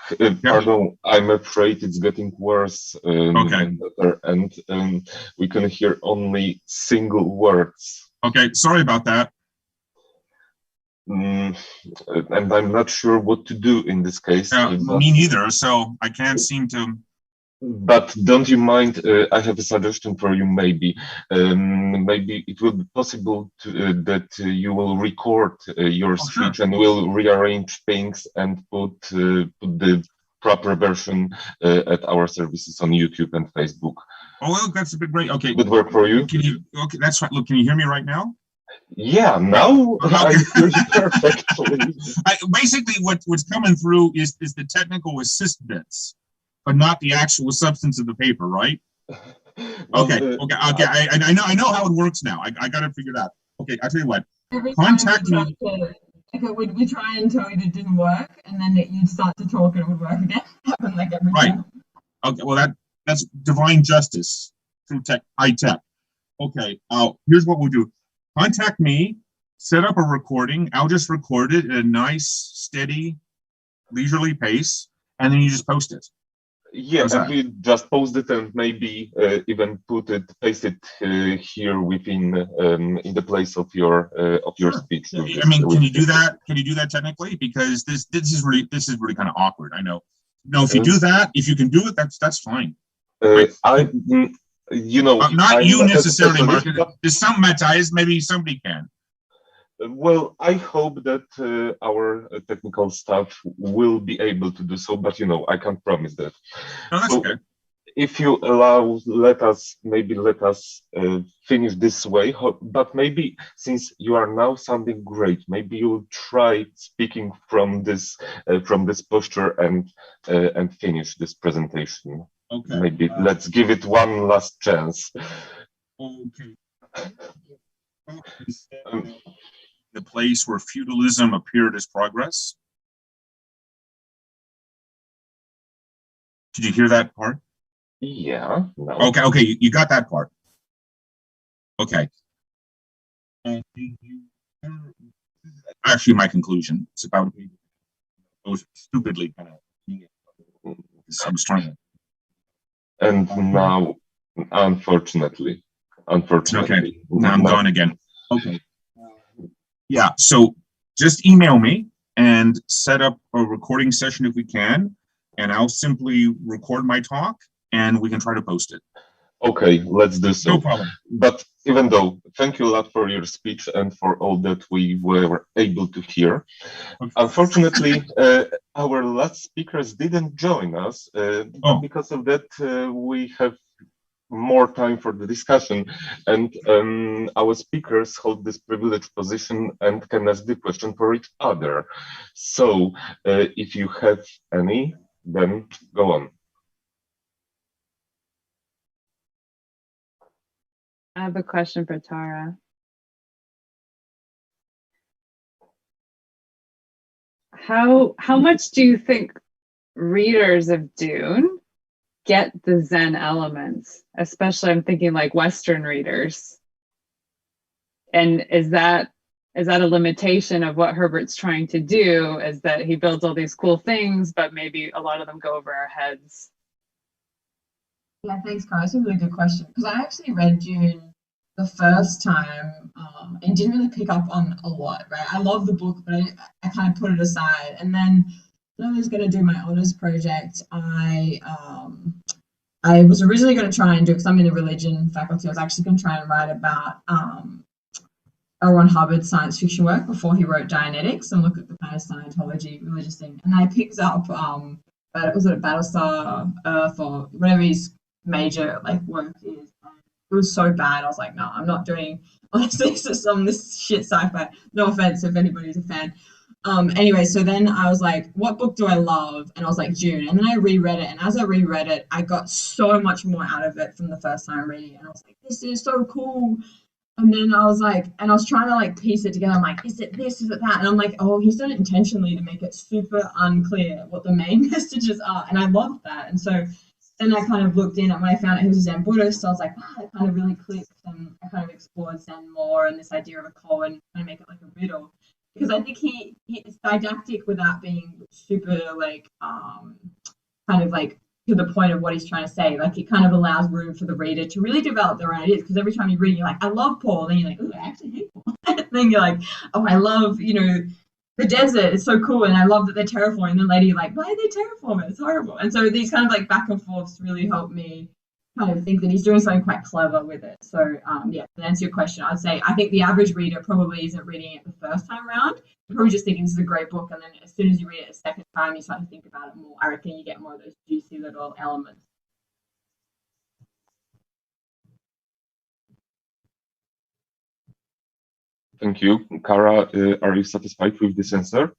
pardon, I'm afraid it's getting worse. Okay. And we can hear only single words. Okay, sorry about that. And I'm not sure what to do in this case. Me neither, so I can't seem to... But don't you mind, I have a suggestion for you maybe. Maybe it will be possible that you will record your speech, sure. And will rearrange things and put the proper version at our services on YouTube and Facebook. Oh, well, that's a bit great. Okay. Would work for you? Okay, that's right. Look, can you hear me right now? Yeah, now I hear you perfectly. Basically, what's coming through is the technical assist bits, but not the actual substance of the paper, right? Okay. I know how it works now. I got it figured out. Okay, I'll tell you what. Contact me. We try and tell you that it didn't work, and then you'd start to talk and it would work again. Happen like every time. Okay, well that's divine justice through high tech. Okay, here's what we'll do. Contact me, set up a recording. I'll just record it at a nice, steady, leisurely pace, and then you just post it. Yeah, and we just post it and maybe even paste it here within in the place of your speech. I mean, can you do that? Can you do that technically? Because this is really kind of awkward. I know. No, if you do that, if you can do it, that's fine. Not you necessarily, Mark. There's some Matthias, maybe somebody can. Well, I hope that our technical staff will be able to do so, but I can't promise that. No, that's okay. If you allow, let us finish this way. But maybe since you are now sounding great, maybe you'll try speaking from this posture and finish this presentation. Okay. Maybe let's give it one last chance. Okay. The place where feudalism appeared as progress. Did you hear that part? Yeah. No. Okay, you got that part. Okay. Actually, my conclusion. It's about I was stupidly kind of. I was trying to. And now, unfortunately. Okay. Now I'm gone again. Okay. Yeah, so just email me and set up a recording session if we can, and I'll simply record my talk and we can try to post it. Okay, let's do so. No problem. But even though, thank you a lot for your speech and for all that we were able to hear. Okay. Unfortunately, our last speakers didn't join us. Because of that, we have more time for the discussion, and our speakers hold this privileged position and can ask the question for each other. So if you have any, then go on. I have a question for Tara. How much do you think readers of Dune get the Zen elements, especially I'm thinking like Western readers? And is that a limitation of what Herbert's trying to do, is that he builds all these cool things, but maybe a lot of them go over our heads? Yeah, thanks, Cara. That's a really good question because I actually read Dune the first time and didn't really pick up on a lot, right? I love the book, but I kind of put it aside. And then when I was going to do my honors project, I was originally going to try and do, because I'm in the religion faculty, I was actually going to try and write about L. Ron Hubbard's science fiction work before he wrote Dianetics and look at the kind of Scientology religious thing. And I picked up, was it Battlestar Earth or whatever his major work is. It was so bad. I was like, no, I'm not doing this shit sci-fi. No offense if anybody's a fan. Anyway, so then I was like, what book do I love? And I was like, Dune. And then I reread it. And as I reread it, I got so much more out of it from the first time reading it. And I was like, this is so cool. And then I was like, and I was trying to piece it together. I'm like, is it this? Is it that? And I'm like, oh, he's done it intentionally to make it super unclear what the main messages are. And I loved that. And so then I kind of looked in and when I found out he was a Zen Buddhist, so I was like, wow, it kind of really clicked. And I kind of explored Zen more and this idea of a koan, kind of make it like a riddle. Because I think he's didactic without being super to the point of what he's trying to say. Like it kind of allows room for the reader to really develop their own ideas. Because every time you read, you're like, I love Paul. Then you're like, oh, I actually hate Paul. Then you're like, oh, I love, the desert is so cool, and I love that they're terraforming. And then later you're like, why are they terraforming? It's horrible. And so these kind of back and forths really help me kind of think that he's doing something quite clever with it. So yeah, to answer your question, I'd say I think the average reader probably isn't reading it the first time around. You're probably just thinking this is a great book, and then as soon as you read it a second time, you start to think about it more. I reckon you get more of those juicy little elements. Thank you. Cara, are you satisfied with this answer?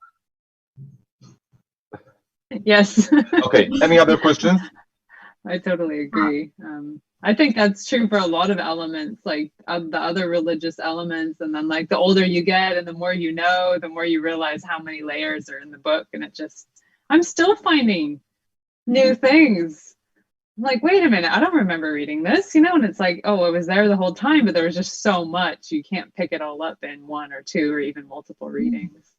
Yes. Okay, any other questions? I totally agree. I think that's true for a lot of elements, like the other religious elements. And then the older you get and the more you know, the more you realize how many layers are in the book. And I'm still finding new things. I'm like, wait a minute, I don't remember reading this, and it's like, oh, it was there the whole time, but there was just so much. You can't pick it all up in one or two or even multiple readings.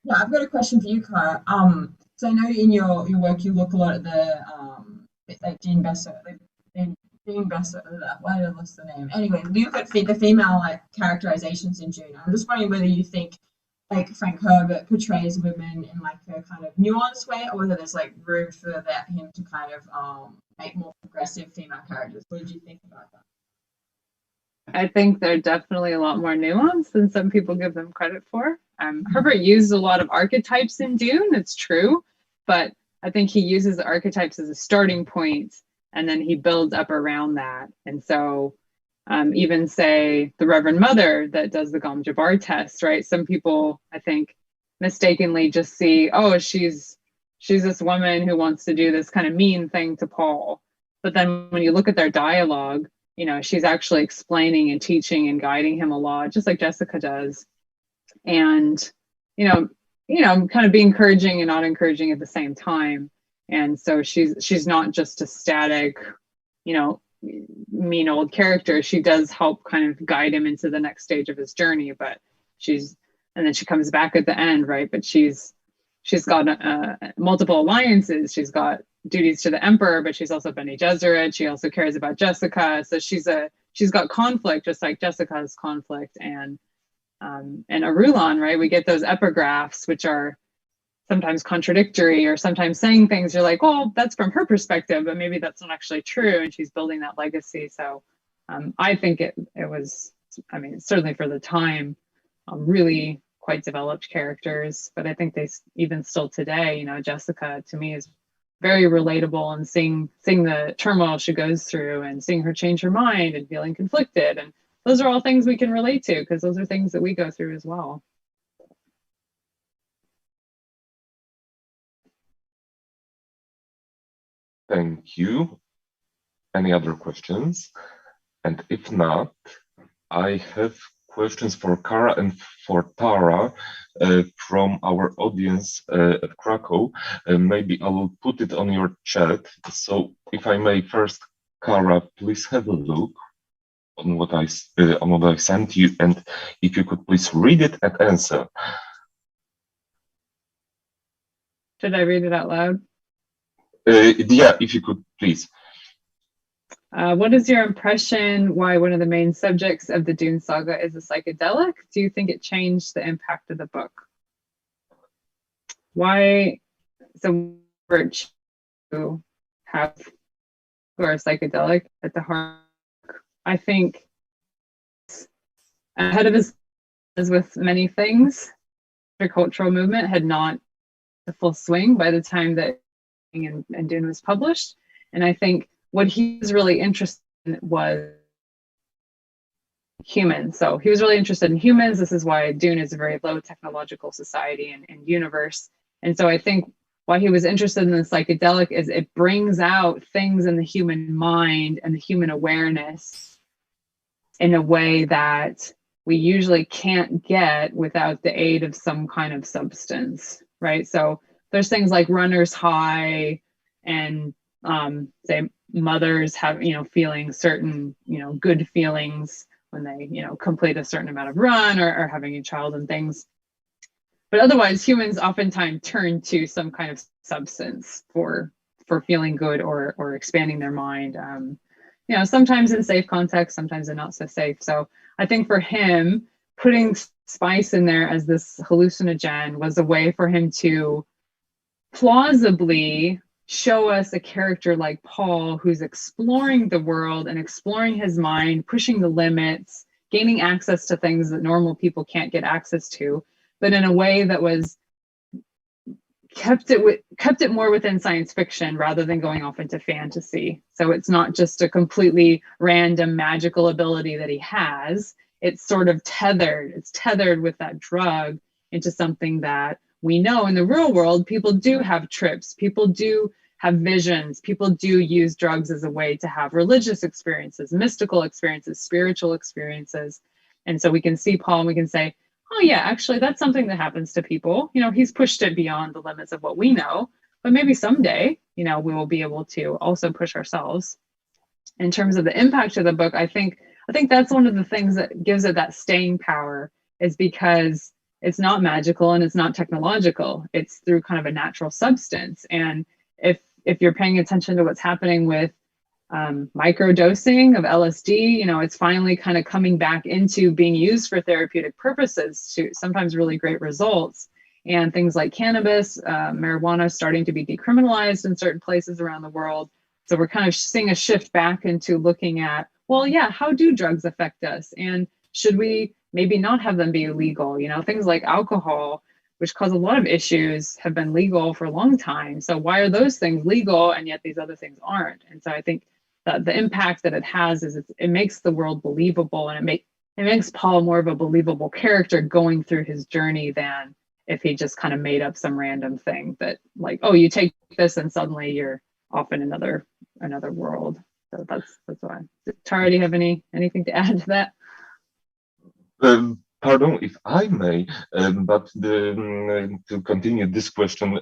Yeah, I've got a question for you, Cara. So I know in your work you look a lot at the Jean Besser, why did I lose the name? Anyway, you look at the female characterizations in Dune. I'm just wondering whether you think Frank Herbert portrays women in a kind of nuanced way, or whether there's room for him to kind of make more progressive female characters. What did you think about that? I think they're definitely a lot more nuanced than some people give them credit for. Herbert used a lot of archetypes in Dune, it's true, but I think he uses the archetypes as a starting point, and then he builds up around that. And so even say the Reverend Mother that does the Gom Jabbar test, right? Some people, I think, mistakenly just see, oh, she's this woman who wants to do this kind of mean thing to Paul. But then when you look at their dialogue, she's actually explaining and teaching and guiding him a lot, just like Jessica does. And, kind of be encouraging and not encouraging at the same time. And so she's not just a static, mean old character. She does help kind of guide him into the next stage of his journey, but and then she comes back at the end, right? But she's got multiple alliances. She's got duties to the emperor, but she's also Bene Gesserit. She also cares about Jessica. So she's got conflict, just like Jessica has conflict. And Arulon, right? We get those epigraphs, which are sometimes contradictory or sometimes saying things you're like, well, that's from her perspective, but maybe that's not actually true. And she's building that legacy. So I think it was, certainly for the time, really quite developed characters. But I think they even still today, Jessica to me is very relatable, and seeing the turmoil she goes through and seeing her change her mind and feeling conflicted. And those are all things we can relate to because those are things that we go through as well. Thank you. Any other questions? And if not, I have questions for Cara and for Tara from our audience at Krakow. Maybe I will put it on your chat. So if I may first, Cara, please have a look on what I sent you, and if you could please read it and answer. Should I read it out loud? Yeah, if you could, please. What is your impression why one of the main subjects of the Dune saga is a psychedelic? Do you think it changed the impact of the book? Why, so rich to have who are psychedelic at the heart? I think ahead of his, as with many things, the cultural movement had not the full swing by the time that and Dune was published. And I think what he was really interested in was humans. So he was really interested in humans. This is why Dune is a very low technological society and universe. And so I think why he was interested in the psychedelic is it brings out things in the human mind and the human awareness in a way that we usually can't get without the aid of some kind of substance, right? So there's things like runner's high and say mothers have, feeling certain, good feelings when they, complete a certain amount of run or having a child and things. But otherwise, humans oftentimes turn to some kind of substance for feeling good or expanding their mind. Sometimes in safe context, sometimes in not so safe. So I think for him, putting spice in there as this hallucinogen was a way for him to plausibly show us a character like Paul, who's exploring the world and exploring his mind, pushing the limits, gaining access to things that normal people can't get access to, but in a way that was kept it more within science fiction rather than going off into fantasy. So it's not just a completely random magical ability that he has. It's sort of tethered. It's tethered with that drug into something that we know in the real world. People do have trips. People do have visions. People do use drugs as a way to have religious experiences, mystical experiences, spiritual experiences. And so we can see Paul and we can say, oh yeah, actually that's something that happens to people. He's pushed it beyond the limits of what we know, but maybe someday, we will be able to also push ourselves. In terms of the impact of the book, I think that's one of the things that gives it that staying power, is because it's not magical and it's not technological. It's through kind of a natural substance. And if you're paying attention to what's happening with microdosing of LSD, it's finally kind of coming back into being used for therapeutic purposes to sometimes really great results. And things like cannabis, marijuana starting to be decriminalized in certain places around the world. So we're kind of seeing a shift back into looking at, well, yeah, how do drugs affect us? And should we maybe not have them be illegal? Things like alcohol, which cause a lot of issues, have been legal for a long time. So why are those things legal and yet these other things aren't? And so I think that the impact that it has is it makes the world believable, and it makes Paul more of a believable character going through his journey than if he just kind of made up some random thing that, like, oh, you take this and suddenly you're off in another world. So that's why. Tara, do you have anything to add to that? Pardon if I may, but to continue this question,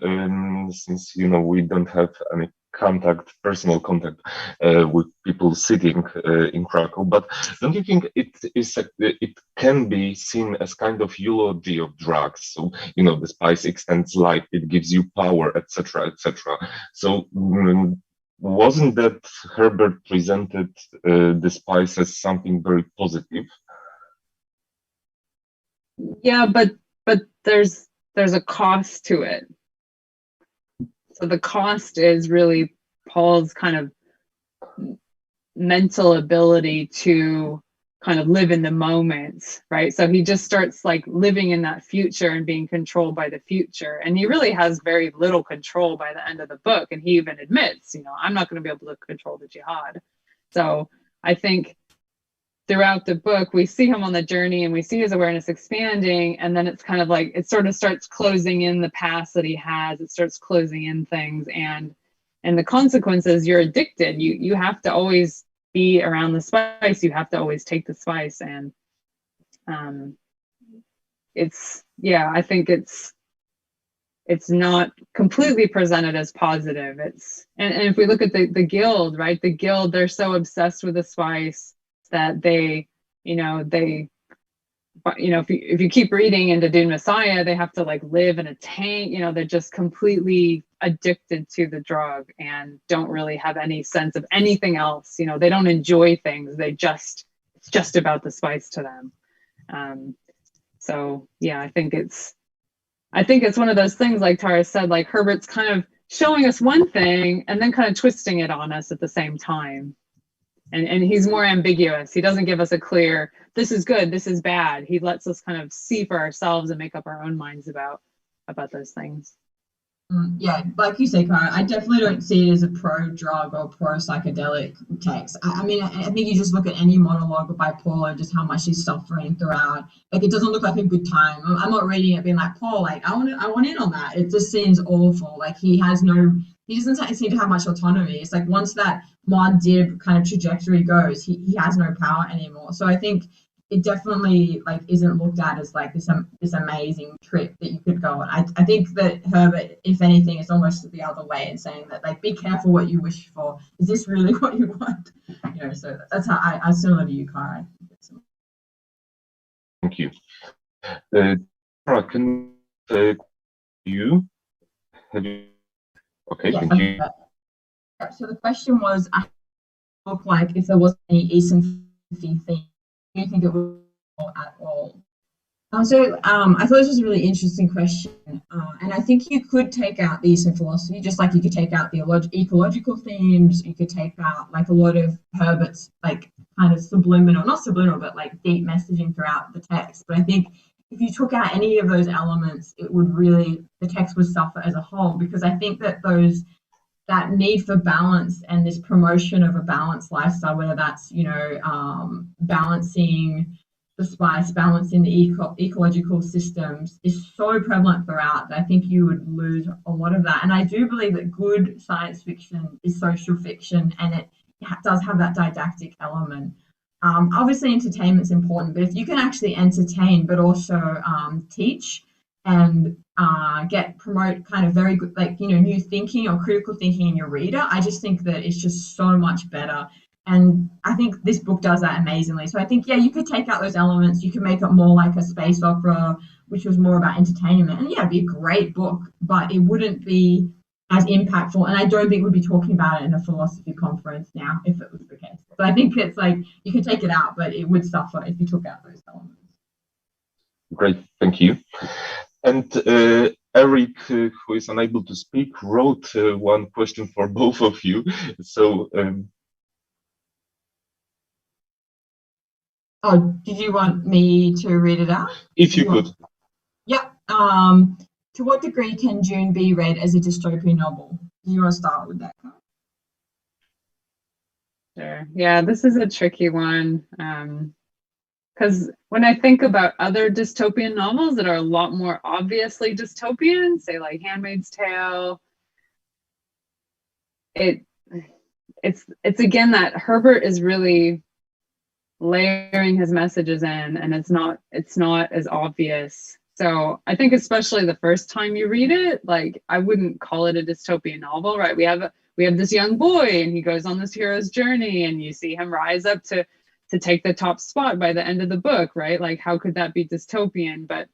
since we don't have any personal contact with people sitting in Krakow, but don't you think it can be seen as kind of eulogy of drugs? So the spice extends life, it gives you power, etc., etc. So wasn't that Herbert presented the spice as something very positive? Yeah, but there's a cost to it. So the cost is really Paul's kind of mental ability to kind of live in the moment, right? So he just starts like living in that future and being controlled by the future. And he really has very little control by the end of the book. And he even admits, I'm not going to be able to control the jihad. So I think throughout the book, we see him on the journey and we see his awareness expanding. And then it's kind of like, it sort of starts closing in the past that he has. It starts closing in things. And the consequences, you're addicted. You have to always be around the spice. You have to always take the spice. And I think it's not completely presented as positive. And if we look at the guild, right? The guild, they're so obsessed with the spice that they if you keep reading into Dune Messiah, they have to like live in a tank. They're just completely addicted to the drug and don't really have any sense of anything else. You know, they don't enjoy things. It's just about the spice to them. So yeah, I think it's one of those things, like Tara said, like Herbert's kind of showing us one thing and then kind of twisting it on us at the same time. And he's more ambiguous. He doesn't give us a clear, this is good, this is bad. He lets us kind of see for ourselves and make up our own minds about those things. Yeah, like you say, Cara, I definitely don't see it as a pro-drug or pro-psychedelic text. I mean, I think you just look at any monologue of bipolar, just how much he's suffering throughout. Like, it doesn't look like a good time. I'm not reading it being like, Paul, like, I want in on that. It just seems awful. Like, he doesn't seem to have much autonomy. It's like once that mod dib kind of trajectory goes, he has no power anymore. So I think it definitely like isn't looked at as like this amazing trip that you could go on. I think that Herbert, if anything, is almost the other way in saying that, like, be careful what you wish for. Is this really what you want? You know, so that's how I'm similar to you, Cara. Thank you. Tara, can you have you? Okay, Yeah, thank you. So the question was, look like if there wasn't any Eastern theme, do you think it would at all? I thought this was a really interesting question, and I think you could take out the Eastern philosophy, just like you could take out the ecological themes. You could take out like a lot of Herbert's like kind of not subliminal, but like deep messaging throughout the text. But I think if you took out any of those elements, the text would suffer as a whole, because I think that that need for balance and this promotion of a balanced lifestyle, whether that's, you know, balancing the spice, balancing the ecological systems, is so prevalent throughout that I think you would lose a lot of that. And I do believe that good science fiction is social fiction, and it does have that didactic element. Obviously, entertainment's important, but if you can actually entertain but also teach and promote kind of very good, like, you know, new thinking or critical thinking in your reader, I just think that it's just so much better. And I think this book does that amazingly. So I think, yeah, you could take out those elements. You could make it more like a space opera, which was more about entertainment. And yeah, it'd be a great book, but it wouldn't be as impactful. And I don't think we'd be talking about it in a philosophy conference now if it was the case. So I think it's like you could take it out, but it would suffer if you took out those elements. Great, thank you. And Eric, who is unable to speak, wrote one question for both of you. So. Oh, did you want me to read it out? If you could. Yeah. To what degree can Dune be read as a dystopian novel? Do you want to start with that? Sure. Yeah, this is a tricky one. Because when I think about other dystopian novels that are a lot more obviously dystopian, say like Handmaid's Tale, it's again that Herbert is really layering his messages in, and it's not as obvious. So I think especially the first time you read it, like, I wouldn't call it a dystopian novel, right? We have this young boy, and he goes on this hero's journey, and you see him rise up to take the top spot by the end of the book, right? Like, how could that be dystopian? But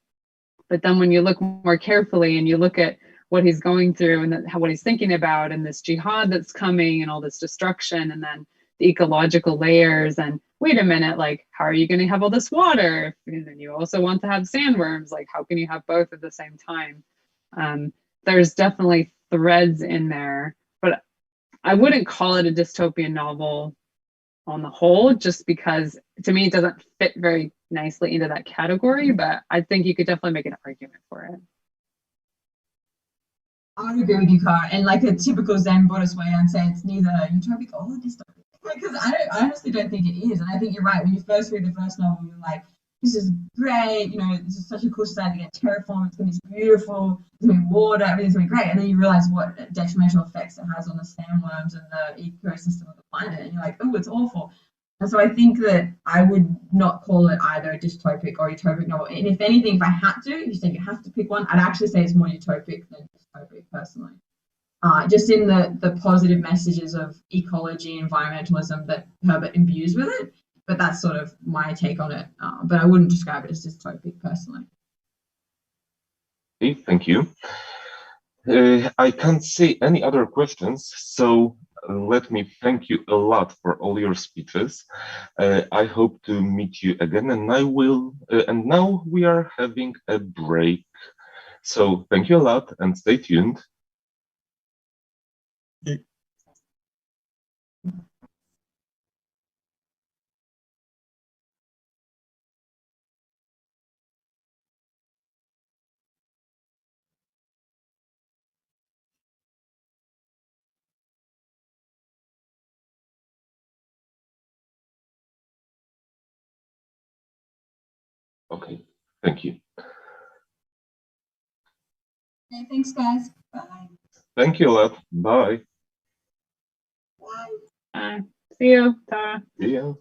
then when you look more carefully and you look at what he's going through and what he's thinking about, and this jihad that's coming and all this destruction, and then the ecological layers, and wait a minute, like, how are you going to have all this water? And then you also want to have sandworms. Like, how can you have both at the same time? There's definitely threads in there, but I wouldn't call it a dystopian novel on the whole, just because to me it doesn't fit very nicely into that category, but I think you could definitely make an argument for it. I would agree with you, Cara. And like a typical Zen Buddhist way, I'd say it's neither utopic or dystopic. Because I honestly don't think it is. And I think you're right. When you first read the first novel, you're like, this is great, you know, this is such a cool society to get terraformed, it's going to be beautiful, there's going to be water, everything's going to be great. And then you realize what detrimental effects it has on the sandworms and the ecosystem of the planet. And you're like, oh, it's awful. And so I think that I would not call it either a dystopic or utopic novel. And if anything, if I had to, if you think you have to pick one, I'd actually say it's more utopic than dystopic personally. Just in the positive messages of ecology and environmentalism that Herbert imbues with it. But that's sort of my take on it. But I wouldn't describe it as dystopic personally. Okay, thank you. I can't see any other questions, so let me thank you a lot for all your speeches. I hope to meet you again, and I will. And now we are having a break. So thank you a lot, and stay tuned. Okay. Okay, thank you. Okay, thanks, guys. Bye. Thank you a lot. Bye. See you. Ta. See ya.